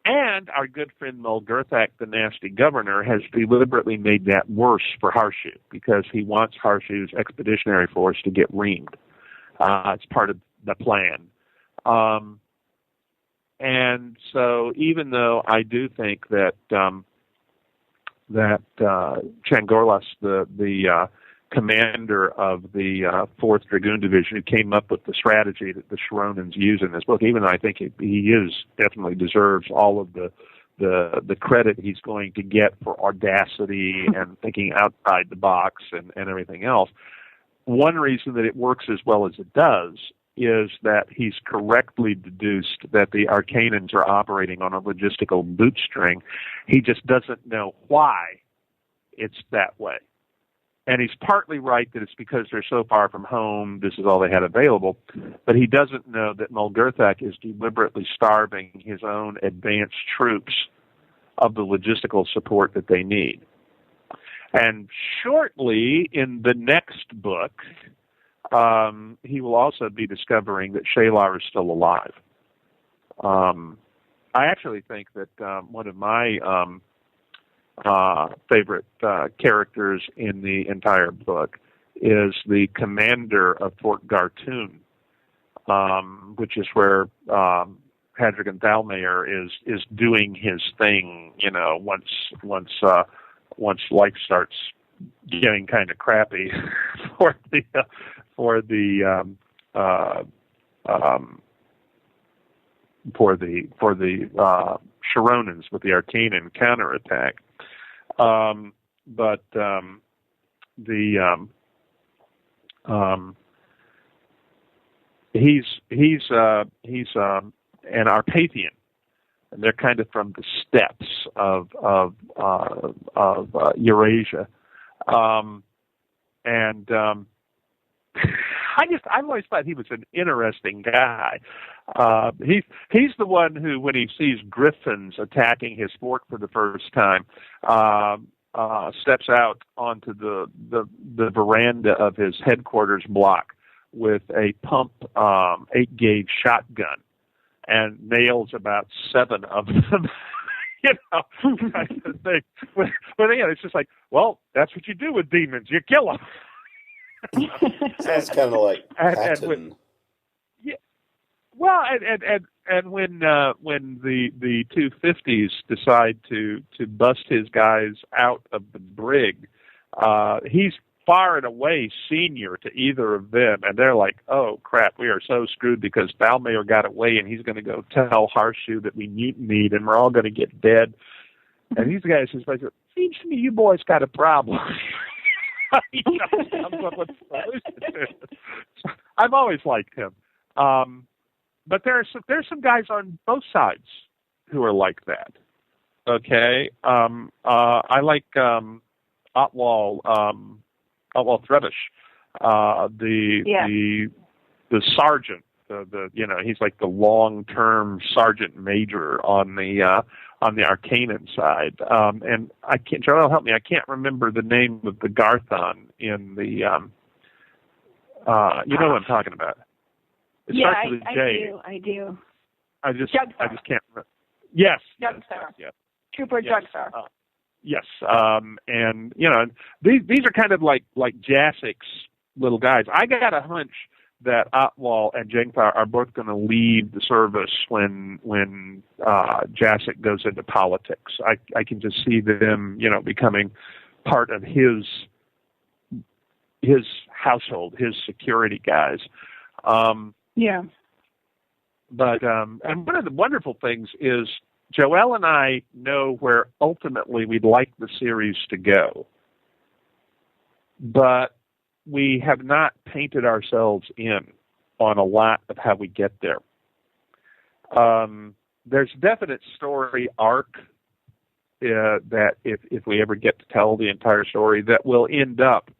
And our good friend Mulgerthak, the nasty governor, has deliberately made that worse for Harshu because he wants Harshu's expeditionary force to get reamed. It's part of the plan. And so even though I do think that Changorlas, the commander of the 4th Dragoon Division, who came up with the strategy that the Chironans use in this book, even though I think he definitely deserves all of the credit he's going to get for audacity and thinking outside the box and everything else. One reason that it works as well as it does is that he's correctly deduced that the Arcanums are operating on a logistical bootstring. He just doesn't know why it's that way. And he's partly right that it's because they're so far from home, this is all they had available. But he doesn't know that Mulgerthak is deliberately starving his own advanced troops of the logistical support that they need. And shortly, in the next book, he will also be discovering that Shalar is still alive. I actually think that one of my favorite characters in the entire book is the commander of Fort Gartoon, which is where Hadrigan Thalmayer is doing his thing. Once life starts getting kind of crappy for the Chironans with the Arcanum counterattack. He's an Arpathian, and they're kind of from the steppes of Eurasia, I've always thought he was an interesting guy. He's the one who, when he sees griffins attacking his fort for the first time, steps out onto the veranda of his headquarters block with a pump 8-gauge shotgun and nails about 7 of them. Kind of thing. But it's just like, well, that's what you do with demons. You kill them. Sounds kind of like Patton. Yeah. Well, and when the 250s decide to bust his guys out of the brig, he's far and away senior to either of them, and they're like, "Oh crap, we are so screwed because Balmayer got away, and he's going to go tell Harshu that we mutinied, and we're all going to get dead." And these guys just like, "Seems to me you boys got a problem." I've always liked him, but there's some guys on both sides who are like that. Okay, I like Otwal Threbish, the sergeant, he's like the long-term sergeant major on the Arcanum side, and Joelle, help me, I can't remember the name of the Garthon in the, you know what I'm talking about. It starts with a J. I do. I just can't remember. Yes. Jugstar. Yeah. Trooper yes. Jugstar. Yes, and these are kind of like Jasek's little guys. I got a hunch that Otwal and Jengthar are both going to leave the service when Jasek goes into politics. I can just see them, becoming part of his household, his security guys. Yeah. But and one of the wonderful things is Joelle and I know where ultimately we'd like the series to go, but we have not painted ourselves in on a lot of how we get there. There's definite story arc that if we ever get to tell the entire story, that will end up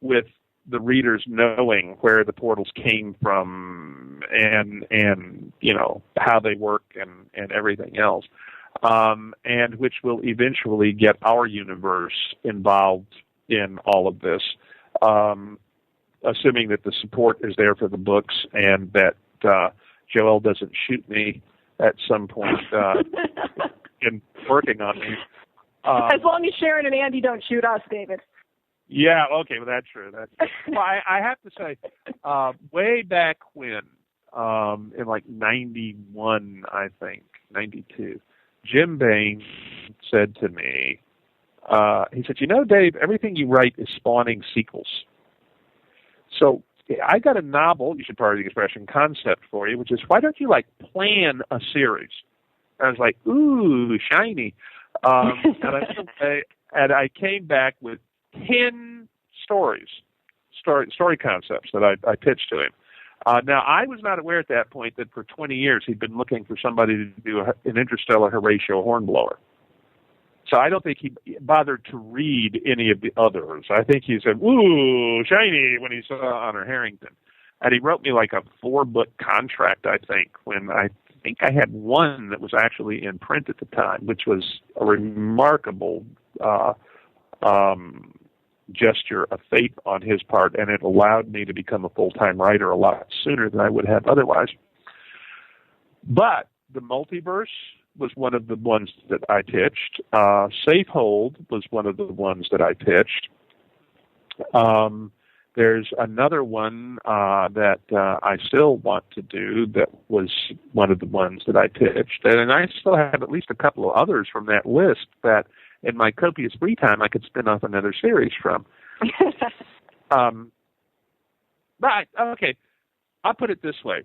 with the readers knowing where the portals came from and how they work and everything else, and which will eventually get our universe involved in all of this, assuming that the support is there for the books and that Joelle doesn't shoot me at some point in working on these. As long as Sharon and Andy don't shoot us, David. Yeah, okay, well, that's true. Well, I have to say, way back when, in like 91, I think, 92, Jim Baen said to me, he said, Dave, everything you write is spawning sequels. So I got a novel, you should pardon the expression, concept for you, which is, why don't you, plan a series? And I was like, ooh, shiny. And I came back with 10 story concepts that I pitched to him. Now, I was not aware at that point that for 20 years he'd been looking for somebody to do an interstellar Horatio Hornblower. So I don't think he bothered to read any of the others. I think he said, ooh, shiny, when he saw Honor Harrington. And he wrote me like a 4-book contract, I think, when I think I had one that was actually in print at the time, which was a remarkable gesture of faith on his part, and it allowed me to become a full-time writer a lot sooner than I would have otherwise. But the multiverse was one of the ones that I pitched. Safehold was one of the ones that I pitched. There's another one that I still want to do that was one of the ones that I pitched. And I still have at least a couple of others from that list that in my copious free time I could spin off another series from. But, okay, I'll put it this way.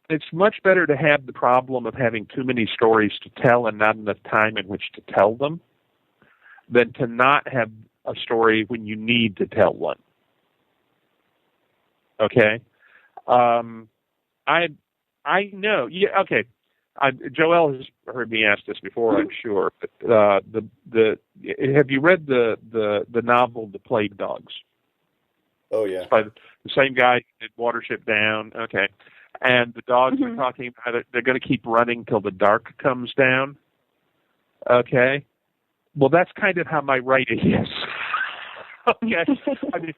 It's much better to have the problem of having too many stories to tell and not enough time in which to tell them than to not have a story when you need to tell one. Okay? I know. Yeah, okay. Joelle has heard me ask this before, I'm sure. But have you read the novel The Plague Dogs? Oh, yeah. It's by the same guy who did Watership Down. Okay. And the dogs are talking about it. They're going to keep running till the dark comes down. Okay. Well, that's kind of how my writing is. Okay. I mean,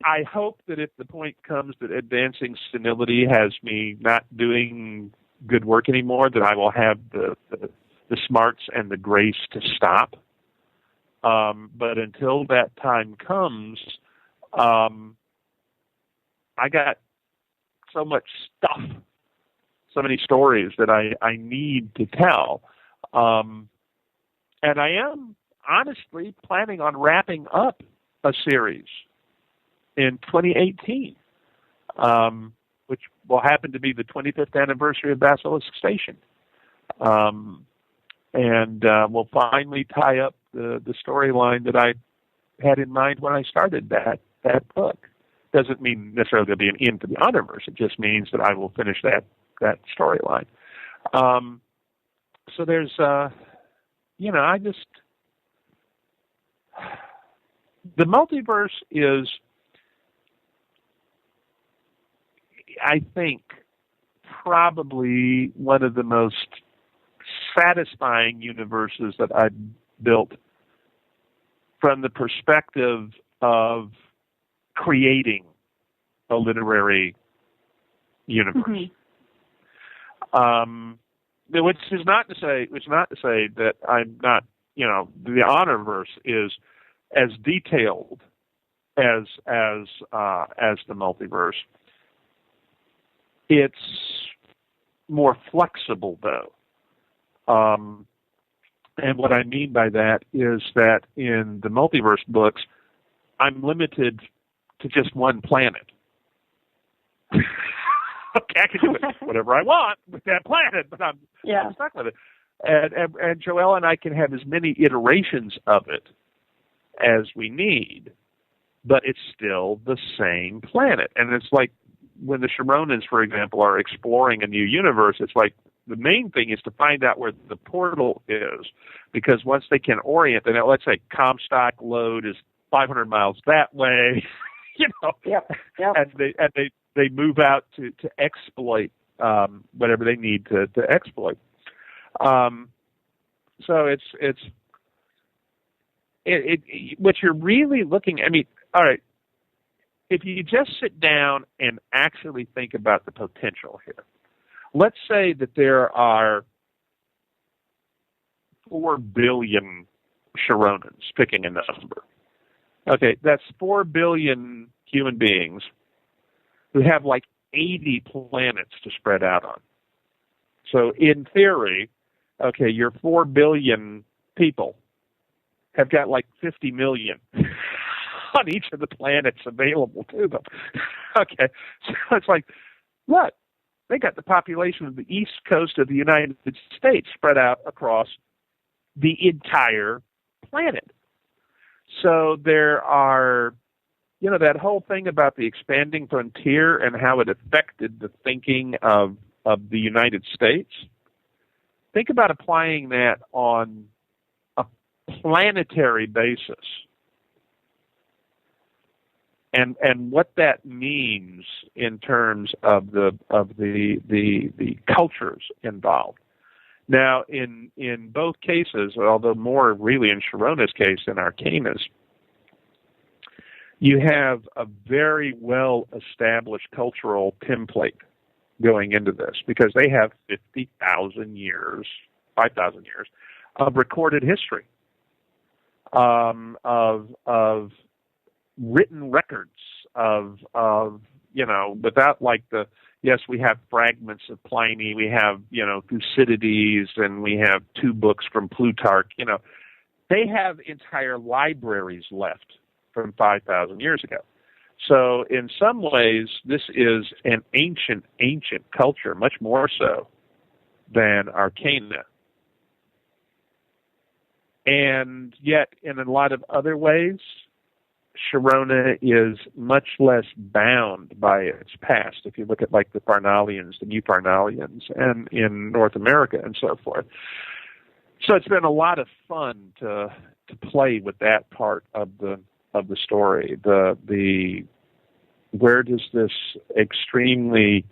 I hope that if the point comes that advancing senility has me not doing good work anymore, that I will have the smarts and the grace to stop. But until that time comes, I got so much so many stories that I need to tell. And I am honestly planning on wrapping up a series in 2018, which will happen to be the 25th anniversary of Basilisk Station. And we'll finally tie up the storyline that I had in mind when I started that book. Doesn't mean necessarily there'll be an end to the Universe. It just means that I will finish that storyline. So there's, the multiverse is, I think, probably one of the most satisfying universes that I've built from the perspective of creating a literary universe. Which is not to say that I'm not, the Honorverse is as detailed as the multiverse. It's more flexible, though. And what I mean by that is that in the multiverse books, I'm limited to just one planet. Okay, I can do whatever I want with that planet, but I'm stuck with it. And Joelle and I can have as many iterations of it as we need, but it's still the same planet. And it's like when the Sharonans, for example, are exploring a new universe, it's like the main thing is to find out where the portal is, because once they can orient, and let's say Comstock load is 500 miles that way, and they move out to exploit whatever they need to exploit. So it's what you're really looking. I mean, all right. If you just sit down and actually think about the potential here, let's say that there are 4 billion Sharonans, picking a number. Okay, that's 4 billion human beings who have like 80 planets to spread out on. So in theory, okay, your 4 billion people have got like 50 million on each of the planets available to them. Okay, so it's like, look, they got the population of the east coast of the United States spread out across the entire planet. So there are, that whole thing about the expanding frontier and how it affected the thinking of the United States. Think about applying that on a planetary basis. And what that means in terms of the cultures involved. Now, in both cases, although more really in Sharona's case than Arcanum's, you have a very well-established cultural template going into this, because they have 5,000 years of recorded history, of written records of without like yes, we have fragments of Pliny, we have, Thucydides, and we have 2 books from Plutarch, they have entire libraries left from 5,000 years ago. So in some ways, this is an ancient culture, much more so than Arcana. And yet, in a lot of other ways, Sharona is much less bound by its past. If you look at like the Farnalians, the New Farnalians, and in North America and so forth. So it's been a lot of fun to play with that part of the story. The where does this extremely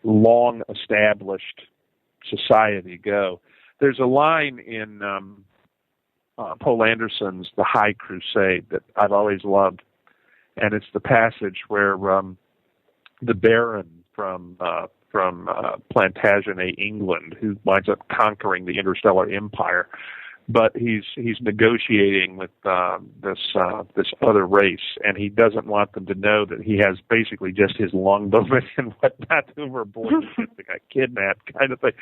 long established society go? There's a line in Poul Anderson's The High Crusade that I've always loved, and it's the passage where the Baron from Plantagenet, England, who winds up conquering the Interstellar Empire, but he's negotiating with this other race, and he doesn't want them to know that he has basically just his longbowmen and whatnot who were born that got kidnapped, kind of thing.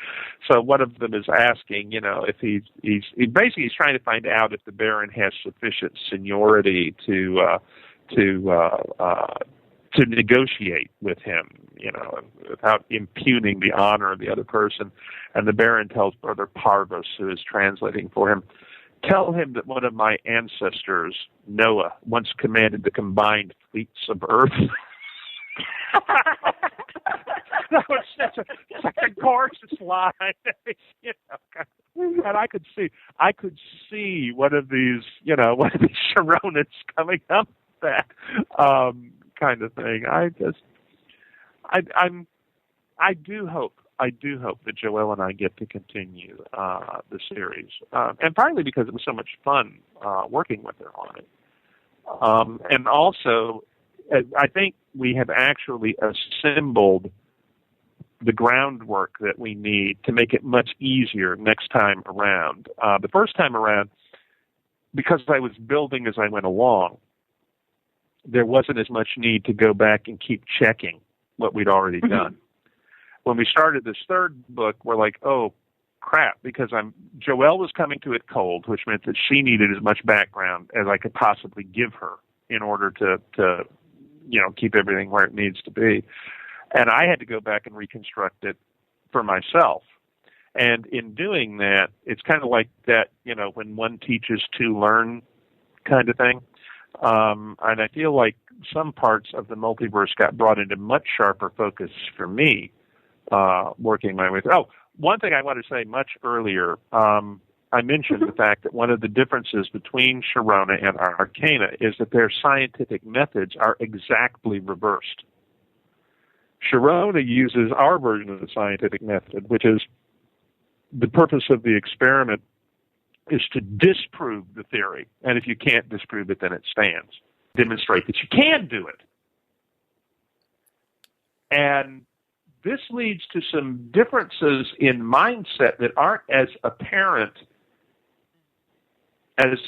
So one of them is asking, if he's trying to find out if the Baron has sufficient seniority to negotiate with him, without impugning the honor of the other person. And the Baron tells Brother Parvus, who is translating for him, tell him that one of my ancestors, Noah, once commanded the combined fleets of Earth. That was such a gorgeous line. And I could see one of these Sharonans coming up with that kind of thing. I do hope that Joelle and I get to continue the series, and partly because it was so much fun working with her on it, and also I think we have actually assembled the groundwork that we need to make it much easier next time around. The first time around, because I was building as I went along, there wasn't as much need to go back and keep checking what we'd already done. When we started this third book, we're like, oh, crap, because Joelle was coming to it cold, which meant that she needed as much background as I could possibly give her in order to keep everything where it needs to be. And I had to go back and reconstruct it for myself. And in doing that, it's kind of like that, when one teaches to learn kind of thing. And I feel like some parts of the multiverse got brought into much sharper focus for me, working my way through. Oh, one thing I want to say much earlier, I mentioned the fact that one of the differences between Sharona and Arcana is that their scientific methods are exactly reversed. Sharona uses our version of the scientific method, which is the purpose of the experiment is to disprove the theory. And if you can't disprove it, then it stands. Demonstrate that you can do it. And this leads to some differences in mindset that aren't as apparent as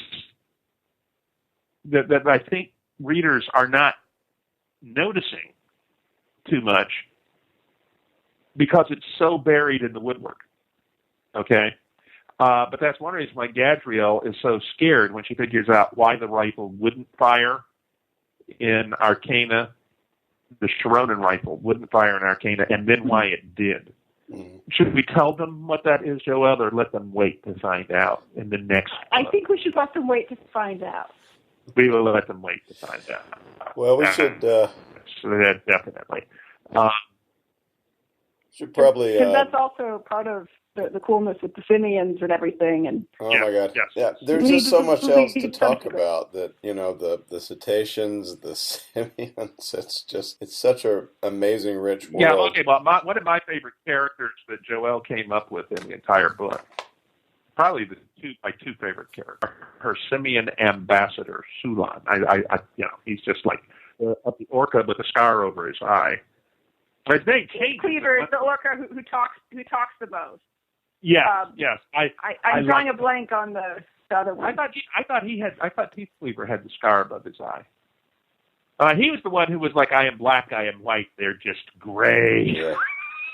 that I think readers are not noticing too much because it's so buried in the woodwork. Okay? But that's one reason why Gadriel is so scared when she figures out why the rifle wouldn't fire in Arcana, the Sharonan rifle wouldn't fire in Arcana, and then why it did. Should we tell them what that is, Joelle, or let them wait to find out in the next book? I think we should let them wait to find out. We will let them wait to find out. Well, we should... definitely. Should probably... Because that's also part of the coolness with the simians and everything. And oh my God! Yes. Yeah, there's just so much else to talk about. That the cetaceans, the simians. It's such an amazing, rich world. Yeah. Okay. Well, one of my favorite characters that Joelle came up with in the entire book, probably my two favorite characters, her simian ambassador Sulan. He's just like the orca with a scar over his eye. His name changes. Cleaver is the orca who talks the most. Yes, yes. I'm drawing a blank on the other one. I thought Teeth Cleaver had the scar above his eye. He was the one who was like, "I am black, I am white. They're just gray." Yeah.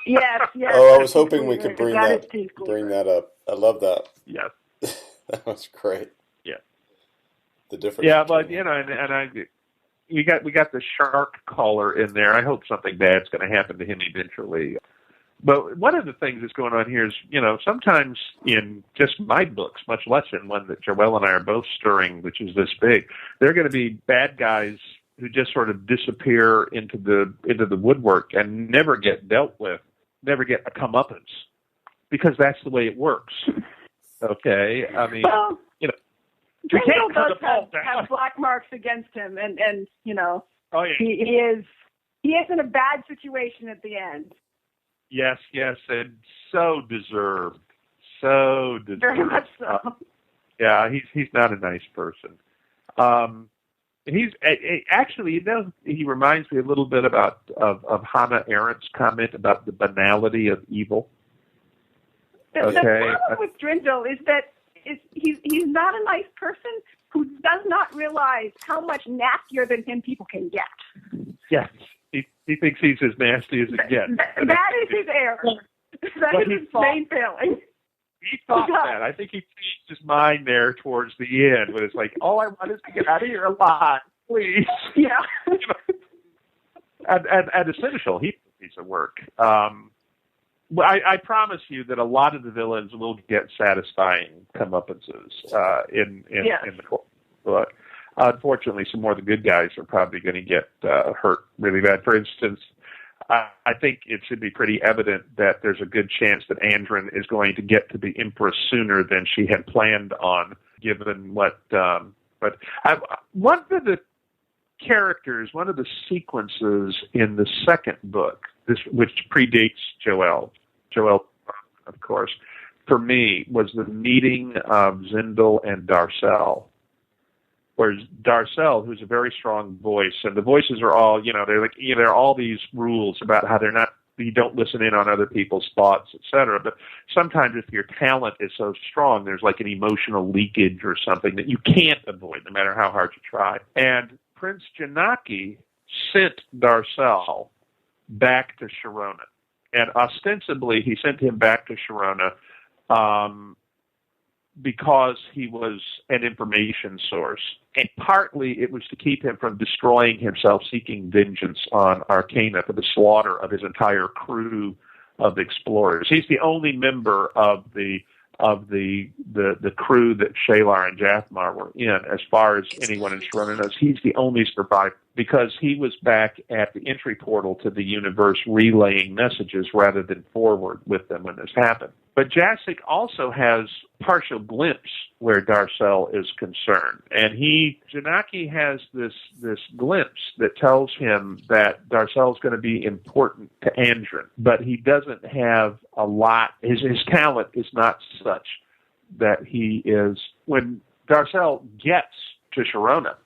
Yes. Oh, I was hoping we could bring that up. I love that. Yes. That was great. Yeah. The difference. Yeah, but we got the shark caller in there. I hope something bad's going to happen to him eventually. But one of the things that's going on here is, sometimes in just my books, much less in one that Joelle and I are both stirring, which is this big, there are going to be bad guys who just sort of disappear into the woodwork and never get dealt with, never get a comeuppance, because that's the way it works. Okay, I mean, well, Ringo does have black marks against him, and oh, yeah. he is in a bad situation at the end. Yes, and so deserved. Very much so. Yeah, he's not a nice person. He's actually, he reminds me a little bit of Hannah Arendt's comment about the banality of evil. The problem with Drindle is that he's not a nice person who does not realize how much nastier than him people can get. Yes, he thinks he's as nasty as it gets. That is his error. That is his main failing. He thought that. I think he changed his mind there towards the end, when it's like, all I want is to get out of here alive, please. Yeah. And essential, he's a piece of work. I promise you that a lot of the villains will get satisfying comeuppances in the book. Unfortunately, some more of the good guys are probably going to get hurt really bad. For instance, I think it should be pretty evident that there's a good chance that Andrin is going to get to the Empress sooner than she had planned on, given what. But one of the characters, one of the sequences in the second book, which predates Joelle, of course, for me was the meeting of Zindel and Darcel. Whereas Darcel, who's a very strong voice, and the voices are all, there are all these rules about how you don't listen in on other people's thoughts, etc. But sometimes if your talent is so strong, there's like an emotional leakage or something that you can't avoid, no matter how hard you try. And Prince Janaki sent Darcel back to Sharona. And ostensibly, he sent him back to Sharona because he was an information source. And partly it was to keep him from destroying himself, seeking vengeance on Arcanum for the slaughter of his entire crew of explorers. He's the only member of the crew that Shalar and Jathmar were in, as far as anyone in Sharona knows. He's the only survivor because he was back at the entry portal to the universe relaying messages rather than forward with them when this happened. But Jasik also has partial glimpse where Darcel is concerned. And Janaki has this glimpse that tells him that Darcel is going to be important to Andrin, but he doesn't have a lot. His talent is not such that he is. When Darcel gets to Sharona,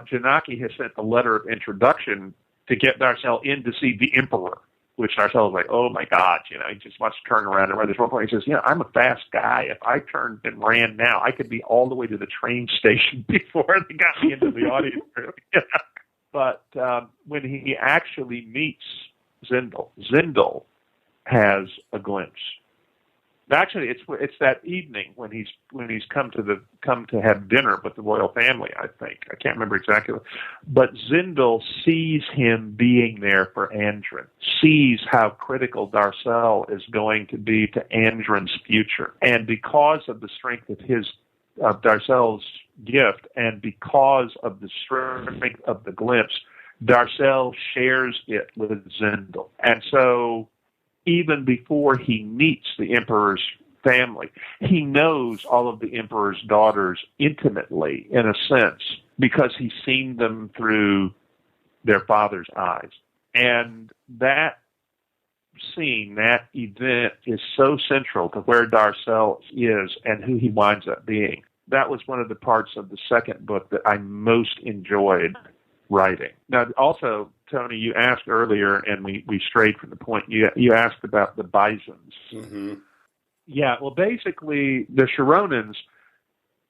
Janaki has sent a letter of introduction to get Darcel in to see the Emperor, which Darcel is like, oh my God, he just wants to turn around and run. This one point he says, I'm a fast guy. If I turned and ran now, I could be all the way to the train station before they got me into the audience room. But when he actually meets Zindel has a glimpse. Actually, it's that evening when he's come to have dinner with the royal family. I think I can't remember exactly, but Zindel sees him being there for Andrin, sees how critical Darcel is going to be to Andrin's future, and because of the strength of Darcel's gift, and because of the strength of the glimpse, Darcel shares it with Zindel, and so. Even before he meets the Emperor's family, he knows all of the Emperor's daughters intimately, in a sense, because he's seen them through their father's eyes. And that scene, that event, is so central to where Darcel is and who he winds up being. That was one of the parts of the second book that I most enjoyed writing. Now, also, Tony, you asked earlier, and we strayed from the point. You asked about the Bisons. Mm-hmm. Yeah, well, basically, the Sharonans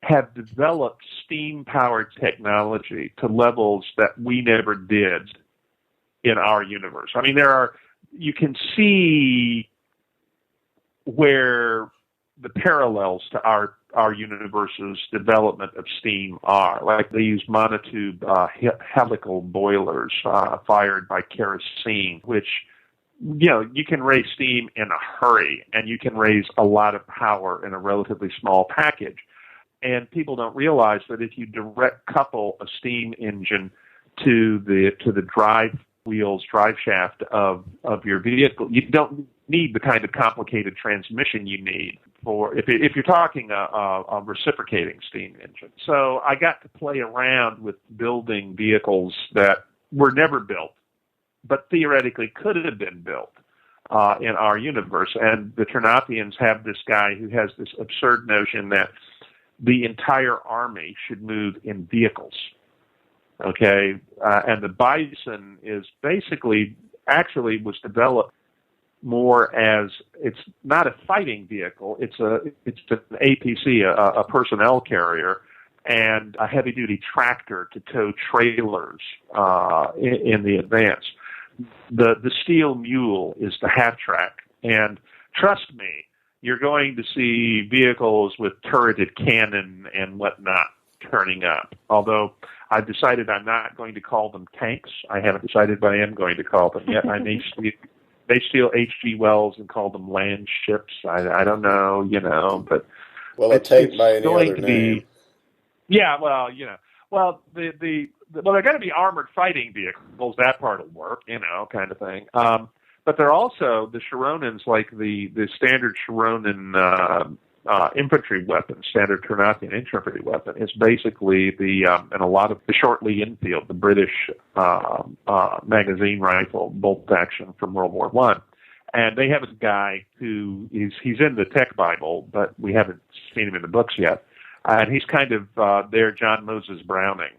have developed steam-powered technology to levels that we never did in our universe. I mean, you can see where the parallels to our universe's development of steam are. Like they use monotube helical boilers fired by kerosene, which, you can raise steam in a hurry, and you can raise a lot of power in a relatively small package. And people don't realize that if you direct couple a steam engine to the drive shaft of your vehicle, you don't need the kind of complicated transmission you need for if you're talking a reciprocating steam engine. So I got to play around with building vehicles that were never built, but theoretically could have been built in our universe. And the Ternathians have this guy who has this absurd notion that the entire army should move in vehicles. Okay, and the Bison is actually was developed more as it's not a fighting vehicle. It's an APC, a personnel carrier, and a heavy-duty tractor to tow trailers in the advance. The steel mule is the half-track, and trust me, you're going to see vehicles with turreted cannon and whatnot turning up. Although I've decided I'm not going to call them tanks. I haven't decided what I am going to call them yet. I may steal H.G. Wells and call them land ships. I don't know, but well, a tank by any other name. Yeah, well, well, they're going to be armored fighting vehicles. That part will work, kind of thing. But they're also the Chironans, like the standard Chironan infantry weapon, standard Ternathian infantry weapon, is basically and a lot of the short Lee Enfield, the British magazine rifle bolt action from World War I. And they have a guy who he's in the Tech Bible, but we haven't seen him in the books yet. And he's kind of their John Moses Browning.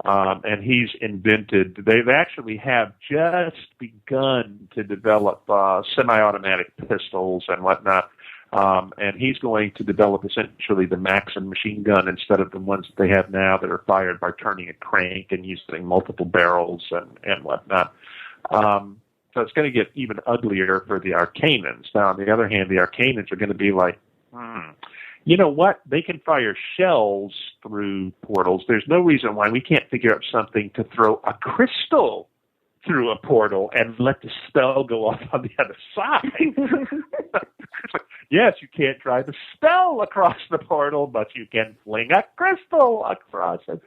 And he's they actually have just begun to develop semi-automatic pistols and whatnot. And he's going to develop essentially the Maxim machine gun instead of the ones that they have now that are fired by turning a crank and using multiple barrels and whatnot. So it's going to get even uglier for the Arcanums. Now, on the other hand, the Arcanums are going to be like, you know what? They can fire shells through portals. There's no reason why we can't figure out something to throw a crystal through a portal and let the spell go off on the other side. Yes, you can't drive a spell across the portal, but you can fling a crystal across it.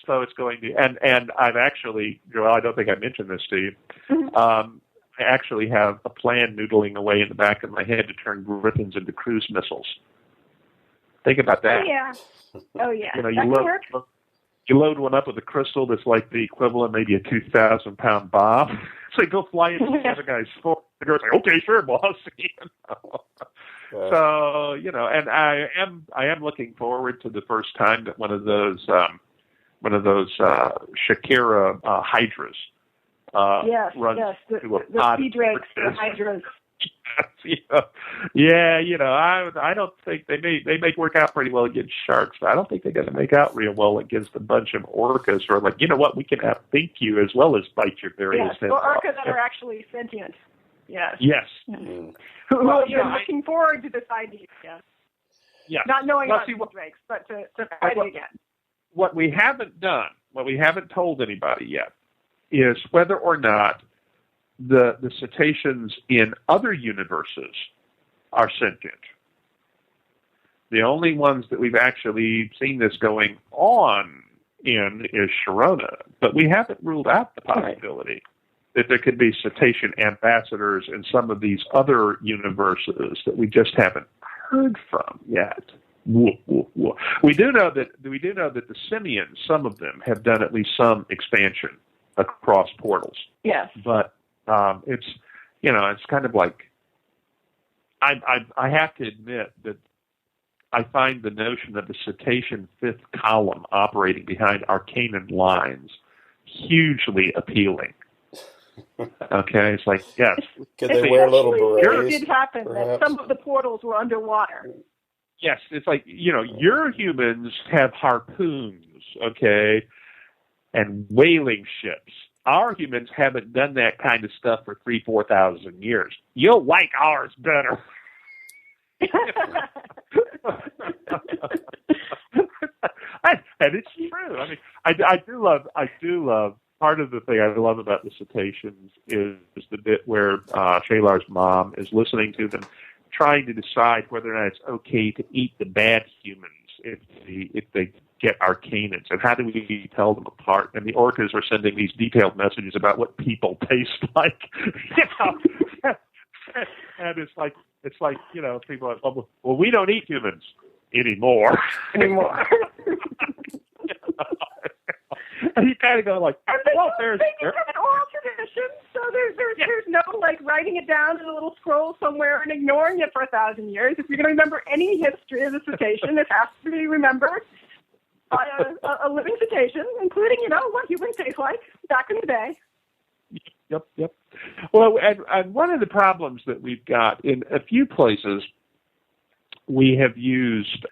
So it's going to, and I've actually, Joelle, I don't think I mentioned this to you. I actually have a plan noodling away in the back of my head to turn Griffins into cruise missiles. Think about that. Oh yeah. You load one up with a crystal that's like the equivalent, maybe a 2,000-pound bomb. So you go fly into the other guy's fort. The guy's like, "Okay, sure, boss." So and I am looking forward to the first time that one of those Shakira Hydras runs through a pod. The sea drakes, the Hydras. I don't think they may work out pretty well against sharks, but I don't think they're going to make out real well against a bunch of orcas who are like, you know what, we can outthink you as well as bite your various heads off. Or orcas that are actually sentient. Yes. Yes. Well, you're looking forward to this idea. Yes. Yeah. Not knowing about sea drakes, but to fight it again. What we haven't done, what we haven't told anybody yet, is whether or not the cetaceans in other universes are sentient. The only ones that we've actually seen this going on in is Chirona, but we haven't ruled out the possibility that there could be cetacean ambassadors in some of these other universes that we just haven't heard from yet. We do know that the simians, some of them, have done at least some expansion across portals. Yes, but it's kind of like I have to admit that I find the notion of the cetacean fifth column operating behind Arcanum lines hugely appealing. Okay, it's like, yes. Could they wear little berets? It did happen that some of the portals were underwater. Yes, it's like, your humans have harpoons, okay, and whaling ships. Our humans haven't done that kind of stuff for 4,000 years. You'll like ours better. And it's true. I mean, I do love. Part of the thing I love about the cetaceans is the bit where Shalar's mom is listening to them, trying to decide whether or not it's okay to eat the bad humans if they get Arcanums, and how do we tell them apart? And the orcas are sending these detailed messages about what people taste like. And it's like people are like, well, we don't eat humans anymore. And he kind of goes like, well, there's an oral tradition, so there's no like writing it down in a little scroll somewhere and ignoring it for 1,000 years. If you're going to remember any history of the cetacean, it has to be remembered by a living cetacean, including what humans taste like back in the day. Yep. Well, and one of the problems that we've got in a few places, we have used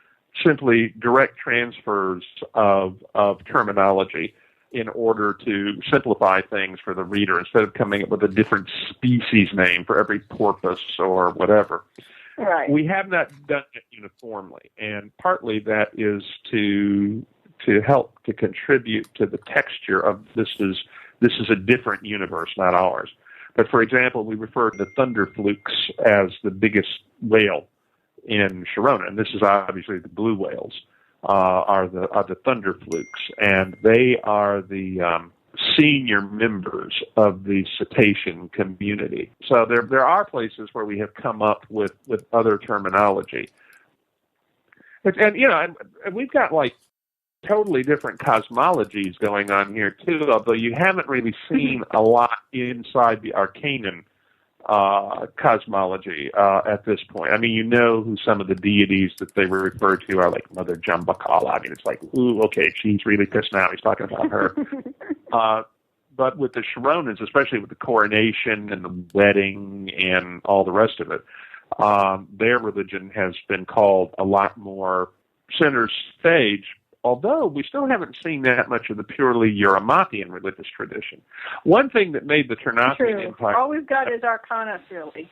simply direct transfers of terminology in order to simplify things for the reader instead of coming up with a different species name for every porpoise or whatever. Right. We have not done it uniformly, and partly that is to help to contribute to the texture of this is a different universe, not ours. But for example, we refer to the thunder flukes as the biggest whale in Sharona, and this is obviously the blue whales are the thunder flukes, and they are the senior members of the cetacean community. So there are places where we have come up with other terminology, and we've got like totally different cosmologies going on here too, although you haven't really seen a lot inside the Arcanum cosmology at this point. I mean, you know who some of the deities that they were referred to are, like Mother Jambakala. I mean, it's like, ooh, okay, she's really pissed now. He's talking about her. But with the Sharonans, especially with the coronation and the wedding and all the rest of it, their religion has been called a lot more center stage, although we still haven't seen that much of the purely Eurymatian religious tradition. One thing that made the Ternathian Empire... All we've got is Arcana, really.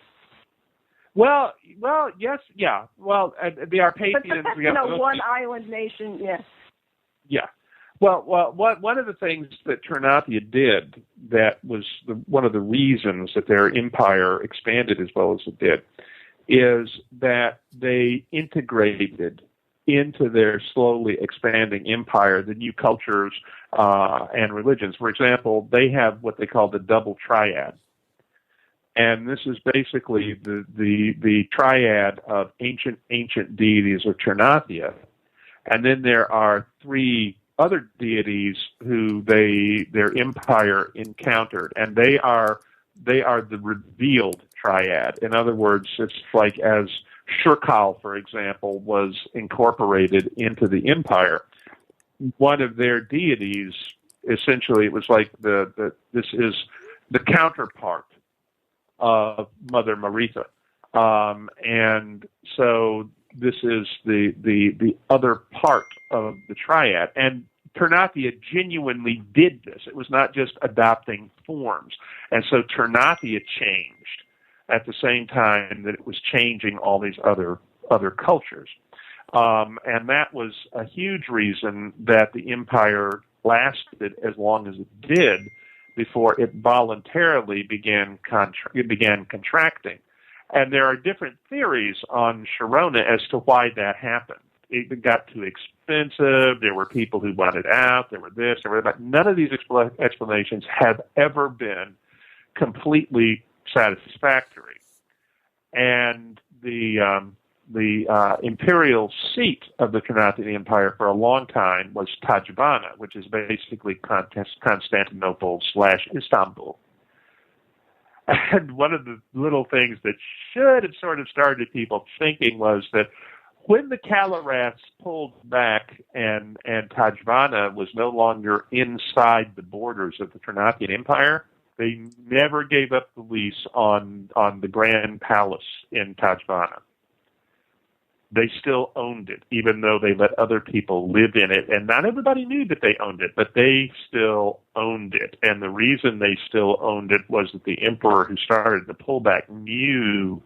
Well, yes, yeah. Well, the Arpathians... But that's, one island nation, yes. Yeah. Well, one of the things that Ternathia did that was one of the reasons that their empire expanded as well as it did is that they integrated into their slowly expanding empire the new cultures and religions. For example, they have what they call the double triad. And this is basically the triad of ancient deities of Ternathia. And then there are three other deities who their empire encountered, and they are the revealed triad. In other words, it's like as Shurkal, for example, was incorporated into the empire. One of their deities, essentially, it was like this is the counterpart of Mother Maritha, and so this is the other part of the triad. And Ternathia genuinely did this. It was not just adopting forms. And so Ternathia changed at the same time that it was changing all these other cultures. And that was a huge reason that the empire lasted as long as it did before it voluntarily began contracting. And there are different theories on Sharona as to why that happened. It got too expensive. There were people who wanted out. There were this. There were that. None of these explanations have ever been completely satisfactory. And the imperial seat of the Ternathian Empire for a long time was Tajbana, which is basically Constantinople / Istanbul. And one of the little things that should have sort of started people thinking was that when the Kalaraths pulled back and Tajbana was no longer inside the borders of the Ternathian Empire, they never gave up the lease on the Grand Palace in Tajbana. They still owned it, even though they let other people live in it. And not everybody knew that they owned it, but they still owned it. And the reason they still owned it was that the emperor who started the pullback knew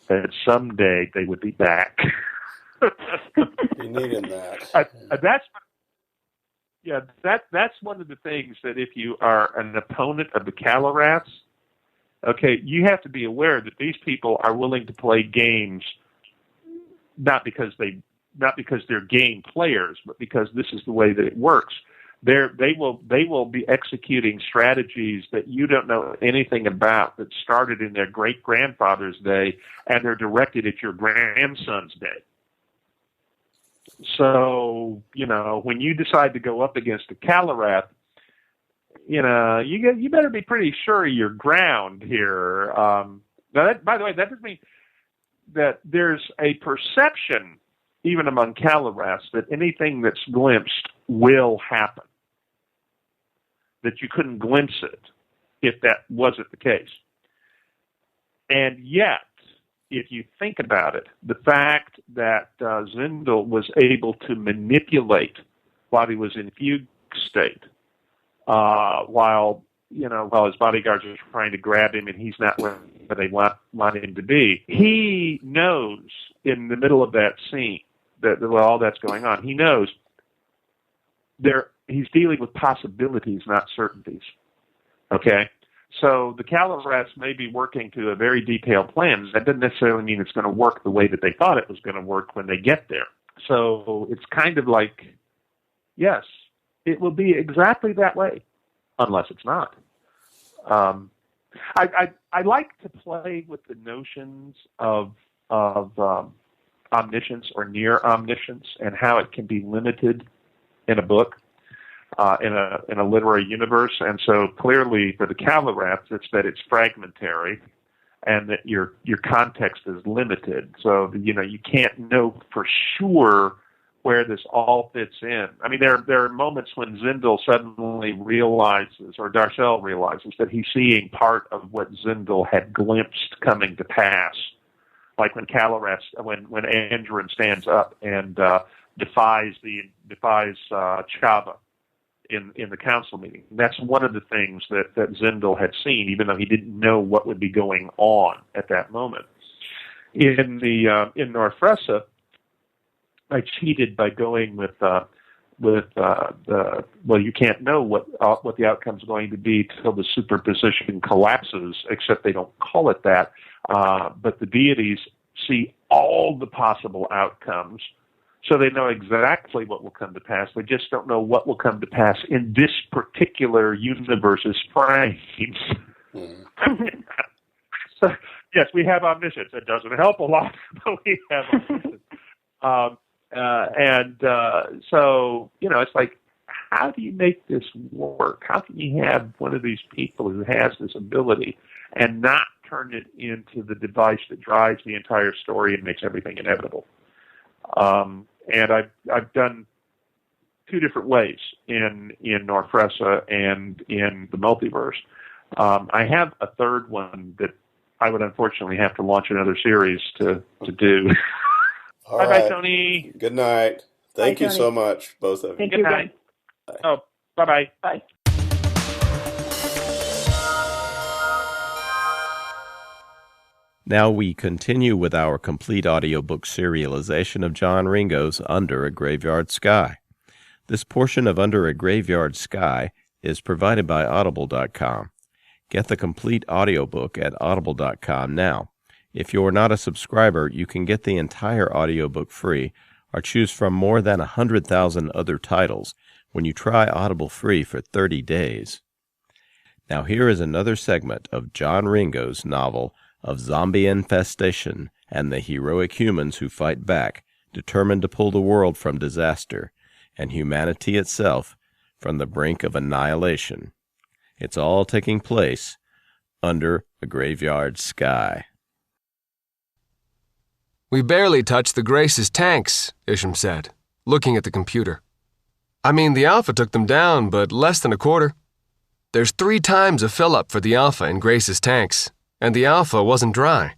that someday they would be back. You needed that. That's one of the things that if you are an opponent of the Kalaraths, okay, you have to be aware that these people are willing to play games not because they're game players, but because this is the way that it works. They will be executing strategies that you don't know anything about that started in their great grandfather's day, and they're directed at your grandson's day. So, when you decide to go up against a Kalarath, you better be pretty sure of your ground here. Now, by the way, that doesn't mean that there's a perception, even among Kalaraths, that anything that's glimpsed will happen, that you couldn't glimpse it. if that wasn't the case. And yet, if you think about it, the fact that Zindel was able to manipulate while he was in fugue state, while his bodyguards are trying to grab him and he's not where they want him to be, he knows in the middle of that scene that while all that's going on, he knows he's dealing with possibilities, not certainties. Okay? So the Calorats may be working to a very detailed plan. That doesn't necessarily mean it's going to work the way that they thought it was going to work when they get there. So it's kind of like, yes, it will be exactly that way, unless it's not. I like to play with the notions of omniscience or near omniscience and how it can be limited in a book. In a literary universe, and so clearly for the Calorats, it's that it's fragmentary, and that your context is limited. So you can't know for sure where this all fits in. I mean, there are moments when Zindel suddenly realizes, or Darcel realizes, that he's seeing part of what Zindel had glimpsed coming to pass, like when when Andrin stands up and defies Chava in the council meeting. And that's one of the things that Zindel had seen, even though he didn't know what would be going on at that moment. In Northressa, I cheated by going with you can't know what the outcome's going to be till the superposition collapses, except they don't call it that. But the deities see all the possible outcomes, so they know exactly what will come to pass. They just don't know what will come to pass in this particular universe's frames. So, yes, we have omniscience. It doesn't help a lot, but we have omniscience. So, it's like, how do you make this work? How can you have one of these people who has this ability and not turn it into the device that drives the entire story and makes everything inevitable? And I've done two different ways in Northressa and in the multiverse. I have a third one that I would unfortunately have to launch another series to do. All Bye-bye, right. Tony. Good night. Thank Bye, you Tony. so much, both of you. Thank Good you. night. Bye. Oh, bye-bye. Bye. Now we continue with our complete audiobook serialization of John Ringo's Under a Graveyard Sky. This portion of Under a Graveyard Sky is provided by Audible.com. Get the complete audiobook at Audible.com now. If you're not a subscriber, you can get the entire audiobook free or choose from more than 100,000 other titles when you try Audible free for 30 days. Now here is another segment of John Ringo's novel of zombie infestation and the heroic humans who fight back, determined to pull the world from disaster and humanity itself from the brink of annihilation. It's all taking place under a graveyard sky. We barely touched the Grace's tanks, Isham said, looking at the computer. I mean, the Alpha took them down, but less than a quarter. There's 3 times a fill-up for the Alpha in Grace's tanks, and the Alpha wasn't dry.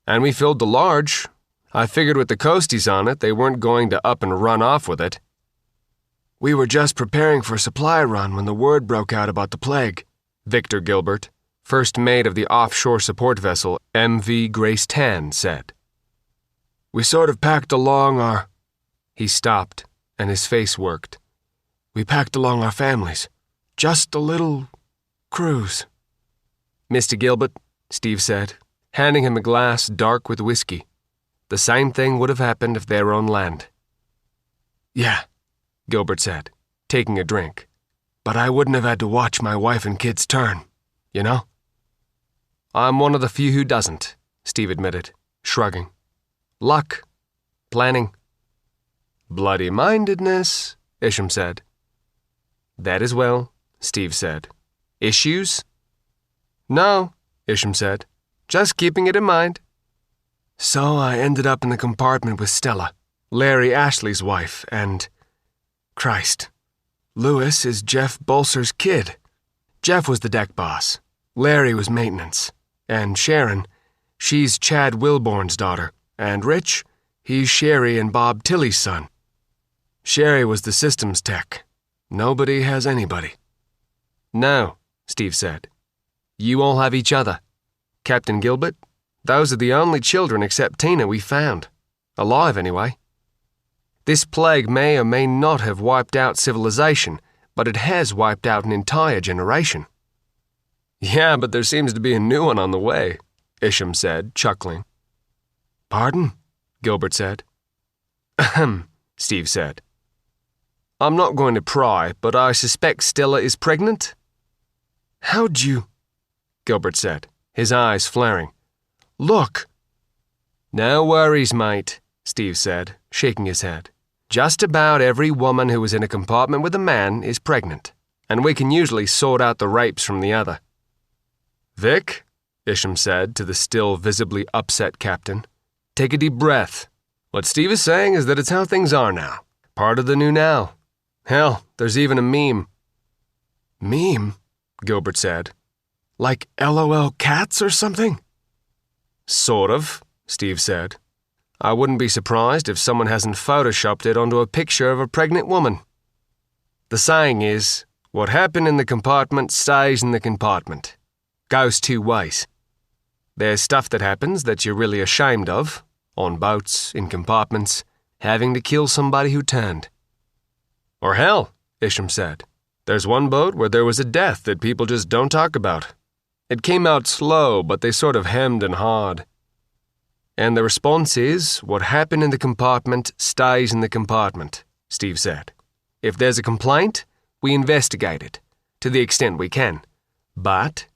And we filled the large. I figured with the coasties on it, they weren't going to up and run off with it. We were just preparing for a supply run when the word broke out about the plague, Victor Gilbert, first mate of the offshore support vessel MV Grace 10, said. We sort of packed along our... He stopped, and his face worked. We packed along our families. Just a little cruise. Mr. Gilbert, Steve said, handing him a glass dark with whiskey. The same thing would have happened if they were on land. Yeah, Gilbert said, taking a drink. But I wouldn't have had to watch my wife and kids turn, you know? I'm one of the few who doesn't, Steve admitted, shrugging. Luck. Planning. Bloody-mindedness, Isham said. That as well, Steve said. Issues? No, Isham said. Just keeping it in mind. So I ended up in the compartment with Stella, Larry Ashley's wife, and... Christ. Lewis is Jeff Bolser's kid. Jeff was the deck boss. Larry was maintenance. And Sharon, she's Chad Wilborn's daughter. And Rich, he's Sherry and Bob Tilley's son. Sherry was the systems tech. Nobody has anybody. No, Steve said. You all have each other. Captain Gilbert, those are the only children except Tina we found. Alive, anyway. This plague may or may not have wiped out civilization, but it has wiped out an entire generation. Yeah, but there seems to be a new one on the way, Isham said, chuckling. Pardon? Gilbert said. Ahem, Steve said. I'm not going to pry, but I suspect Stella is pregnant. How'd you? Gilbert said, his eyes flaring. Look. No worries, mate, Steve said, shaking his head. Just about every woman who is in a compartment with a man is pregnant, and we can usually sort out the rapes from the other. Vic, Isham said to the still visibly upset captain, take a deep breath. What Steve is saying is that it's how things are now. Part of the new now. Hell, there's even a meme. Meme? Gilbert said. Like LOL cats or something? Sort of, Steve said. I wouldn't be surprised if someone hasn't photoshopped it onto a picture of a pregnant woman. The saying is, what happened in the compartment stays in the compartment. Goes two ways. There's stuff that happens that you're really ashamed of, on boats, in compartments, having to kill somebody who turned. Or hell, Isham said. There's one boat where there was a death that people just don't talk about. It came out slow, but they sort of hemmed and hawed. And the response is, what happened in the compartment stays in the compartment, Steve said. If there's a complaint, we investigate it, to the extent we can. But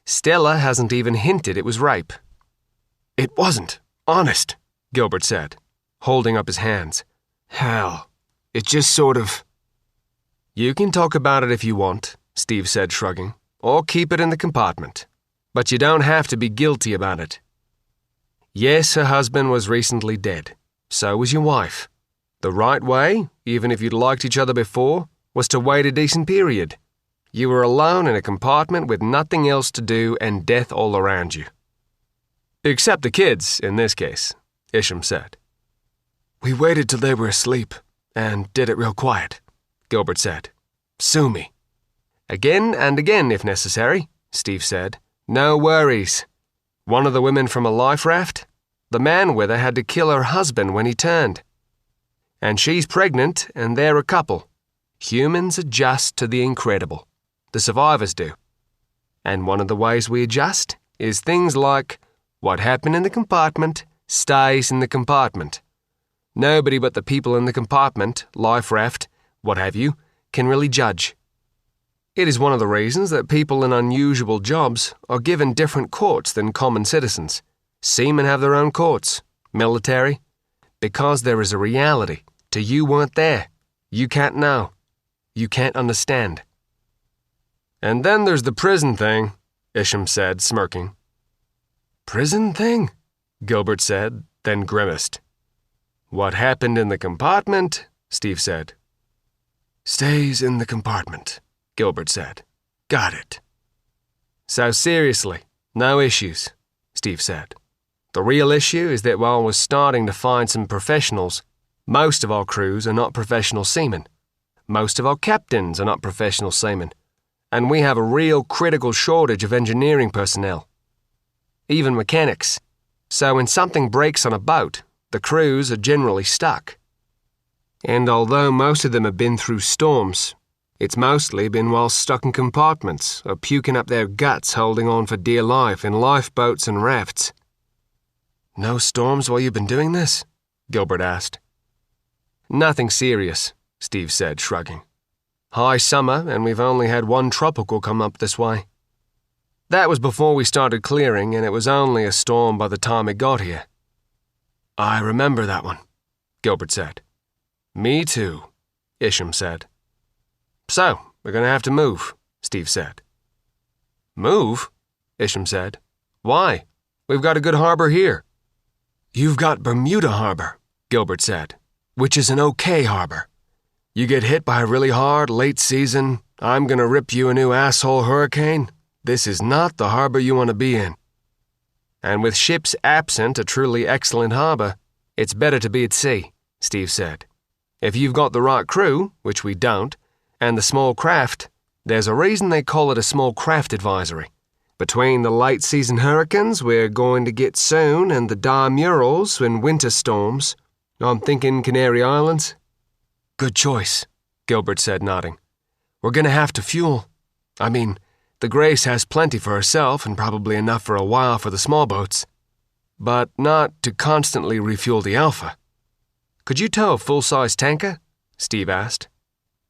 Stella hasn't even hinted it was rape. It wasn't, honest, Gilbert said, holding up his hands. Hell, it just sort of... You can talk about it if you want, Steve said, shrugging, or keep it in the compartment. But you don't have to be guilty about it. Yes, her husband was recently dead. So was your wife. The right way, even if you'd liked each other before, was to wait a decent period. You were alone in a compartment with nothing else to do and death all around you. Except the kids, in this case, Isham said. We waited till they were asleep, and did it real quiet, Gilbert said. Sue me. Again and again, if necessary, Steve said. No worries. One of the women from a life raft? The man with her had to kill her husband when he turned. And she's pregnant, and they're a couple. Humans adjust to the incredible. The survivors do. And one of the ways we adjust is things like, what happened in the compartment stays in the compartment. Nobody but the people in the compartment, life raft, what have you, can really judge. It is one of the reasons that people in unusual jobs are given different courts than common citizens. Seamen have their own courts, military, because there is a reality. To you weren't there. You can't know. You can't understand. And then there's the prison thing, Isham said, smirking. Prison thing? Gilbert said, then grimaced. What happened in the compartment, Steve said. Stays in the compartment, Gilbert said. Got it. So seriously, no issues, Steve said. The real issue is that while we're starting to find some professionals, most of our crews are not professional seamen. Most of our captains are not professional seamen. And we have a real critical shortage of engineering personnel. Even mechanics. So when something breaks on a boat, the crews are generally stuck. And although most of them have been through storms, it's mostly been while stuck in compartments or puking up their guts holding on for dear life in lifeboats and rafts. No storms while you've been doing this? Gilbert asked. Nothing serious, Steve said, shrugging. High summer, and we've only had one tropical come up this way. That was before we started clearing, and it was only a storm by the time it got here. I remember that one, Gilbert said. Me too, Isham said. So, we're going to have to move, Steve said. Move? Isham said. Why? We've got a good harbor here. You've got Bermuda Harbor, Gilbert said, which is an okay harbor. You get hit by a really hard late season, I'm going to rip you a new asshole hurricane. This is not the harbor you want to be in. And with ships absent a truly excellent harbor, it's better to be at sea, Steve said. If you've got the right crew, which we don't, and the small craft, there's a reason they call it a small craft advisory. Between the late season hurricanes we're going to get soon and the dire murals and winter storms, I'm thinking Canary Islands. Good choice, Gilbert said, nodding. We're going to have to fuel. I mean, the Grace has plenty for herself and probably enough for a while for the small boats, but not to constantly refuel the Alpha. Could you tow a full-size tanker? Steve asked.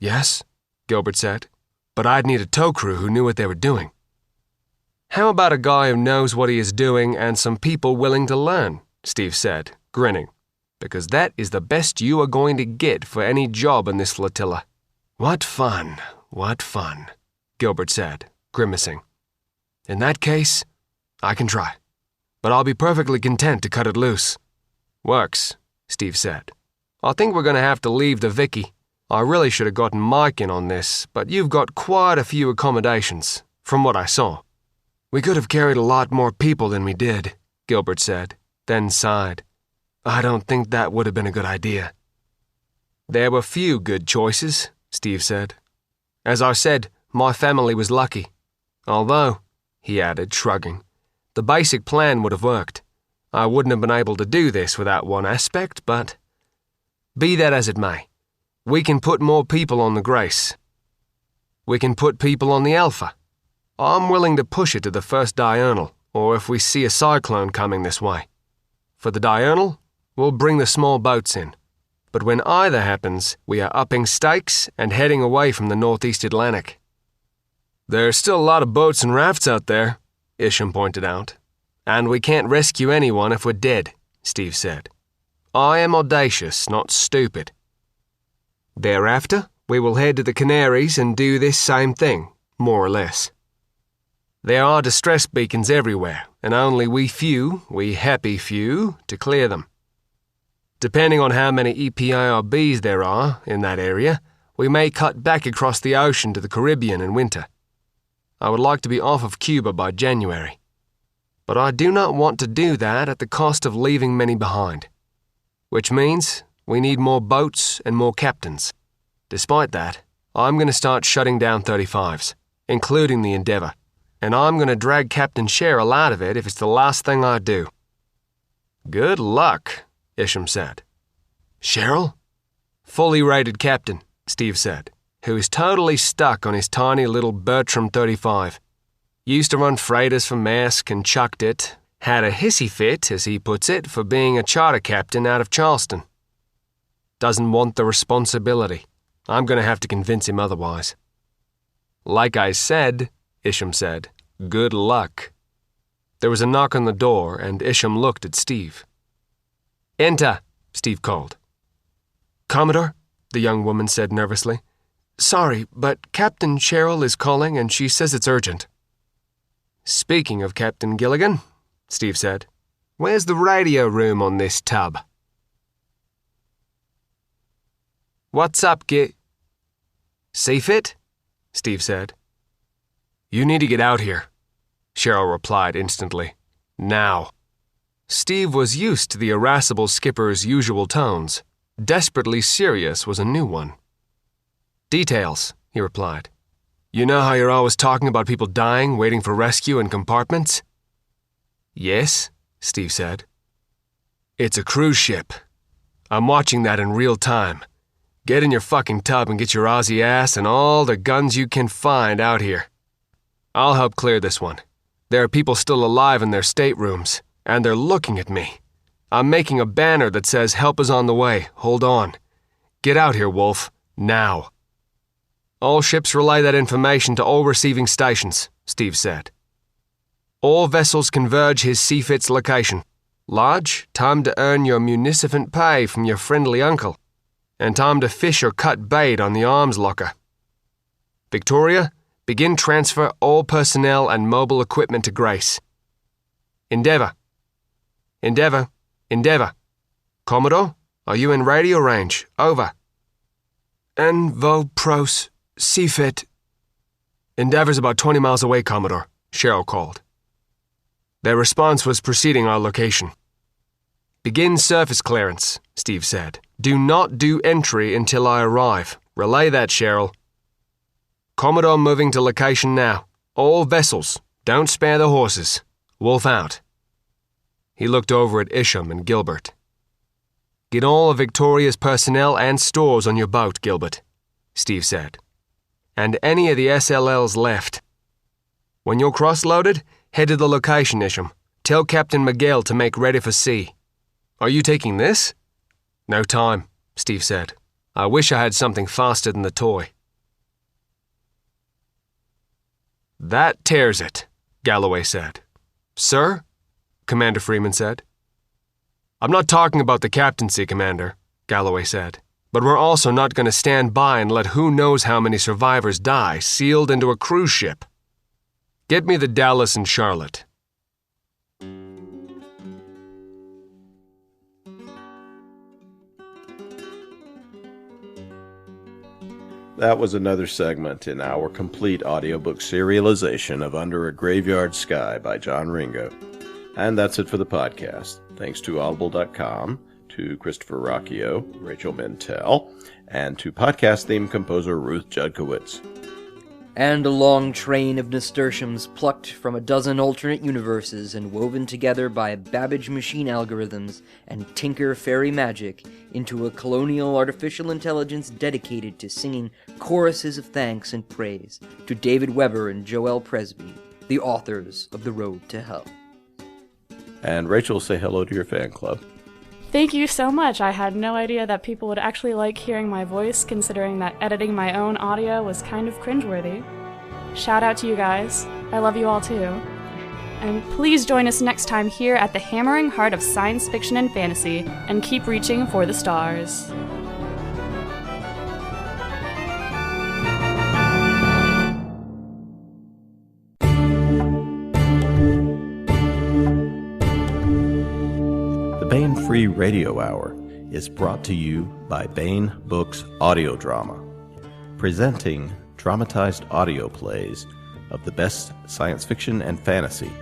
Yes, Gilbert said, but I'd need a tow crew who knew what they were doing. How about a guy who knows what he is doing and some people willing to learn? Steve said, grinning, because that is the best you are going to get for any job in this flotilla. What fun, Gilbert said, grimacing. In that case, I can try, but I'll be perfectly content to cut it loose. Works, Steve said. I think we're going to have to leave the Vicky. I really should have gotten Mike in on this, but you've got quite a few accommodations, from what I saw. We could have carried a lot more people than we did, Gilbert said, then sighed. I don't think that would have been a good idea. There were few good choices, Steve said. As I said, my family was lucky. Although, he added, shrugging, the basic plan would have worked. I wouldn't have been able to do this without one aspect, but be that as it may, we can put more people on the Grace. We can put people on the Alpha. I'm willing to push it to the first diurnal, or if we see a cyclone coming this way. For the diurnal, we'll bring the small boats in. But when either happens, we are upping stakes and heading away from the Northeast Atlantic. There's still a lot of boats and rafts out there, Isham pointed out. And we can't rescue anyone if we're dead, Steve said. I am audacious, not stupid. Thereafter, we will head to the Canaries and do this same thing, more or less. There are distress beacons everywhere, and only we happy few, to clear them. Depending on how many EPIRBs there are in that area, we may cut back across the ocean to the Caribbean in winter. I would like to be off of Cuba by January. But I do not want to do that at the cost of leaving many behind. Which means we need more boats and more captains. Despite that, I'm going to start shutting down 35s, including the Endeavour, and I'm going to drag Captain Cheryl out of it if it's the last thing I do. Good luck, Isham said. Cheryl? Fully rated captain, Steve said, who is totally stuck on his tiny little Bertram 35. Used to run freighters for Maersk and chucked it. Had a hissy fit, as he puts it, for being a charter captain out of Charleston. Doesn't want the responsibility. I'm going to have to convince him otherwise. Like I said, Isham said, good luck. There was a knock on the door, and Isham looked at Steve. Enter, Steve called. Commodore, the young woman said nervously. Sorry, but Captain Cheryl is calling, and she says it's urgent. Speaking of Captain Gilligan, Steve said, where's the radio room on this tub? What's up, See fit? Steve said. You need to get out here, Cheryl replied instantly. Now. Steve was used to the irascible skipper's usual tones. Desperately serious was a new one. Details, he replied. You know how you're always talking about people dying, waiting for rescue in compartments? Yes, Steve said. It's a cruise ship. I'm watching that in real time. Get in your fucking tub and get your Aussie ass and all the guns you can find out here. I'll help clear this one. There are people still alive in their staterooms, and they're looking at me. I'm making a banner that says help is on the way. Hold on. Get out here, Wolf. Now. All ships relay that information to all receiving stations, Steve said. All vessels converge his Seafit's location. Large, time to earn your munificent pay from your friendly uncle, and time to fish or cut bait on the arms locker. Victoria, begin transfer all personnel and mobile equipment to Grace. Endeavour. Commodore, are you in radio range? Over. Envo pros, Seafit. Endeavour's about 20 miles away, Commodore. Cheryl called. Their response was preceding our location. Begin surface clearance, Steve said. Do not do entry until I arrive. Relay that, Cheryl. Commodore moving to location now. All vessels. Don't spare the horses. Wolf out. He looked over at Isham and Gilbert. Get all of Victoria's personnel and stores on your boat, Gilbert, Steve said. And any of the SLLs left. When you're cross-loaded, head to the location, Isham. Tell Captain Miguel to make ready for sea. Are you taking this? No time, Steve said. I wish I had something faster than the toy. That tears it, Galloway said. Sir? Commander Freeman said. I'm not talking about the captaincy, Commander, Galloway said. But we're also not going to stand by and let who knows how many survivors die sealed into a cruise ship. Get me the Dallas and Charlotte. That was another segment in our complete audiobook serialization of Under a Graveyard Sky by John Ringo. And that's it for the podcast. Thanks to Audible.com, to Christopher Rocchio, Rachel Mintel, and to podcast theme composer Ruth Judkowitz. And a long train of nasturtiums plucked from a dozen alternate universes and woven together by Babbage machine algorithms and Tinker fairy magic into a colonial artificial intelligence dedicated to singing choruses of thanks and praise to David Weber and Joelle Presby, the authors of The Road to Hell. And Rachel, say hello to your fan club. Thank you so much. I had no idea that people would actually like hearing my voice, considering that editing my own audio was kind of cringeworthy. Shout out to you guys. I love you all too. And please join us next time here at the hammering heart of science fiction and fantasy, and keep reaching for the stars. The Baen Free Radio Hour is brought to you by Baen Books Audio Drama, presenting dramatized audio plays of the best science fiction and fantasy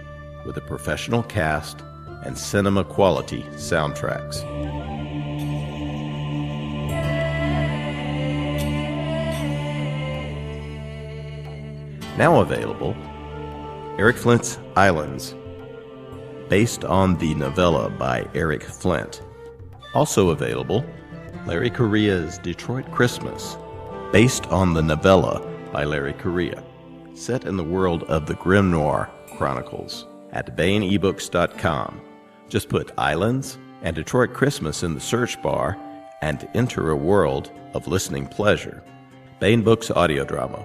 with a professional cast and cinema quality soundtracks. Now available, Eric Flint's Islands, based on the novella by Eric Flint. Also available, Larry Correa's Detroit Christmas, based on the novella by Larry Correa, set in the world of the Grim Noir Chronicles at BaenEbooks.com. Just put Islands and Detroit Christmas in the search bar and enter a world of listening pleasure. Baen Books Audio Drama.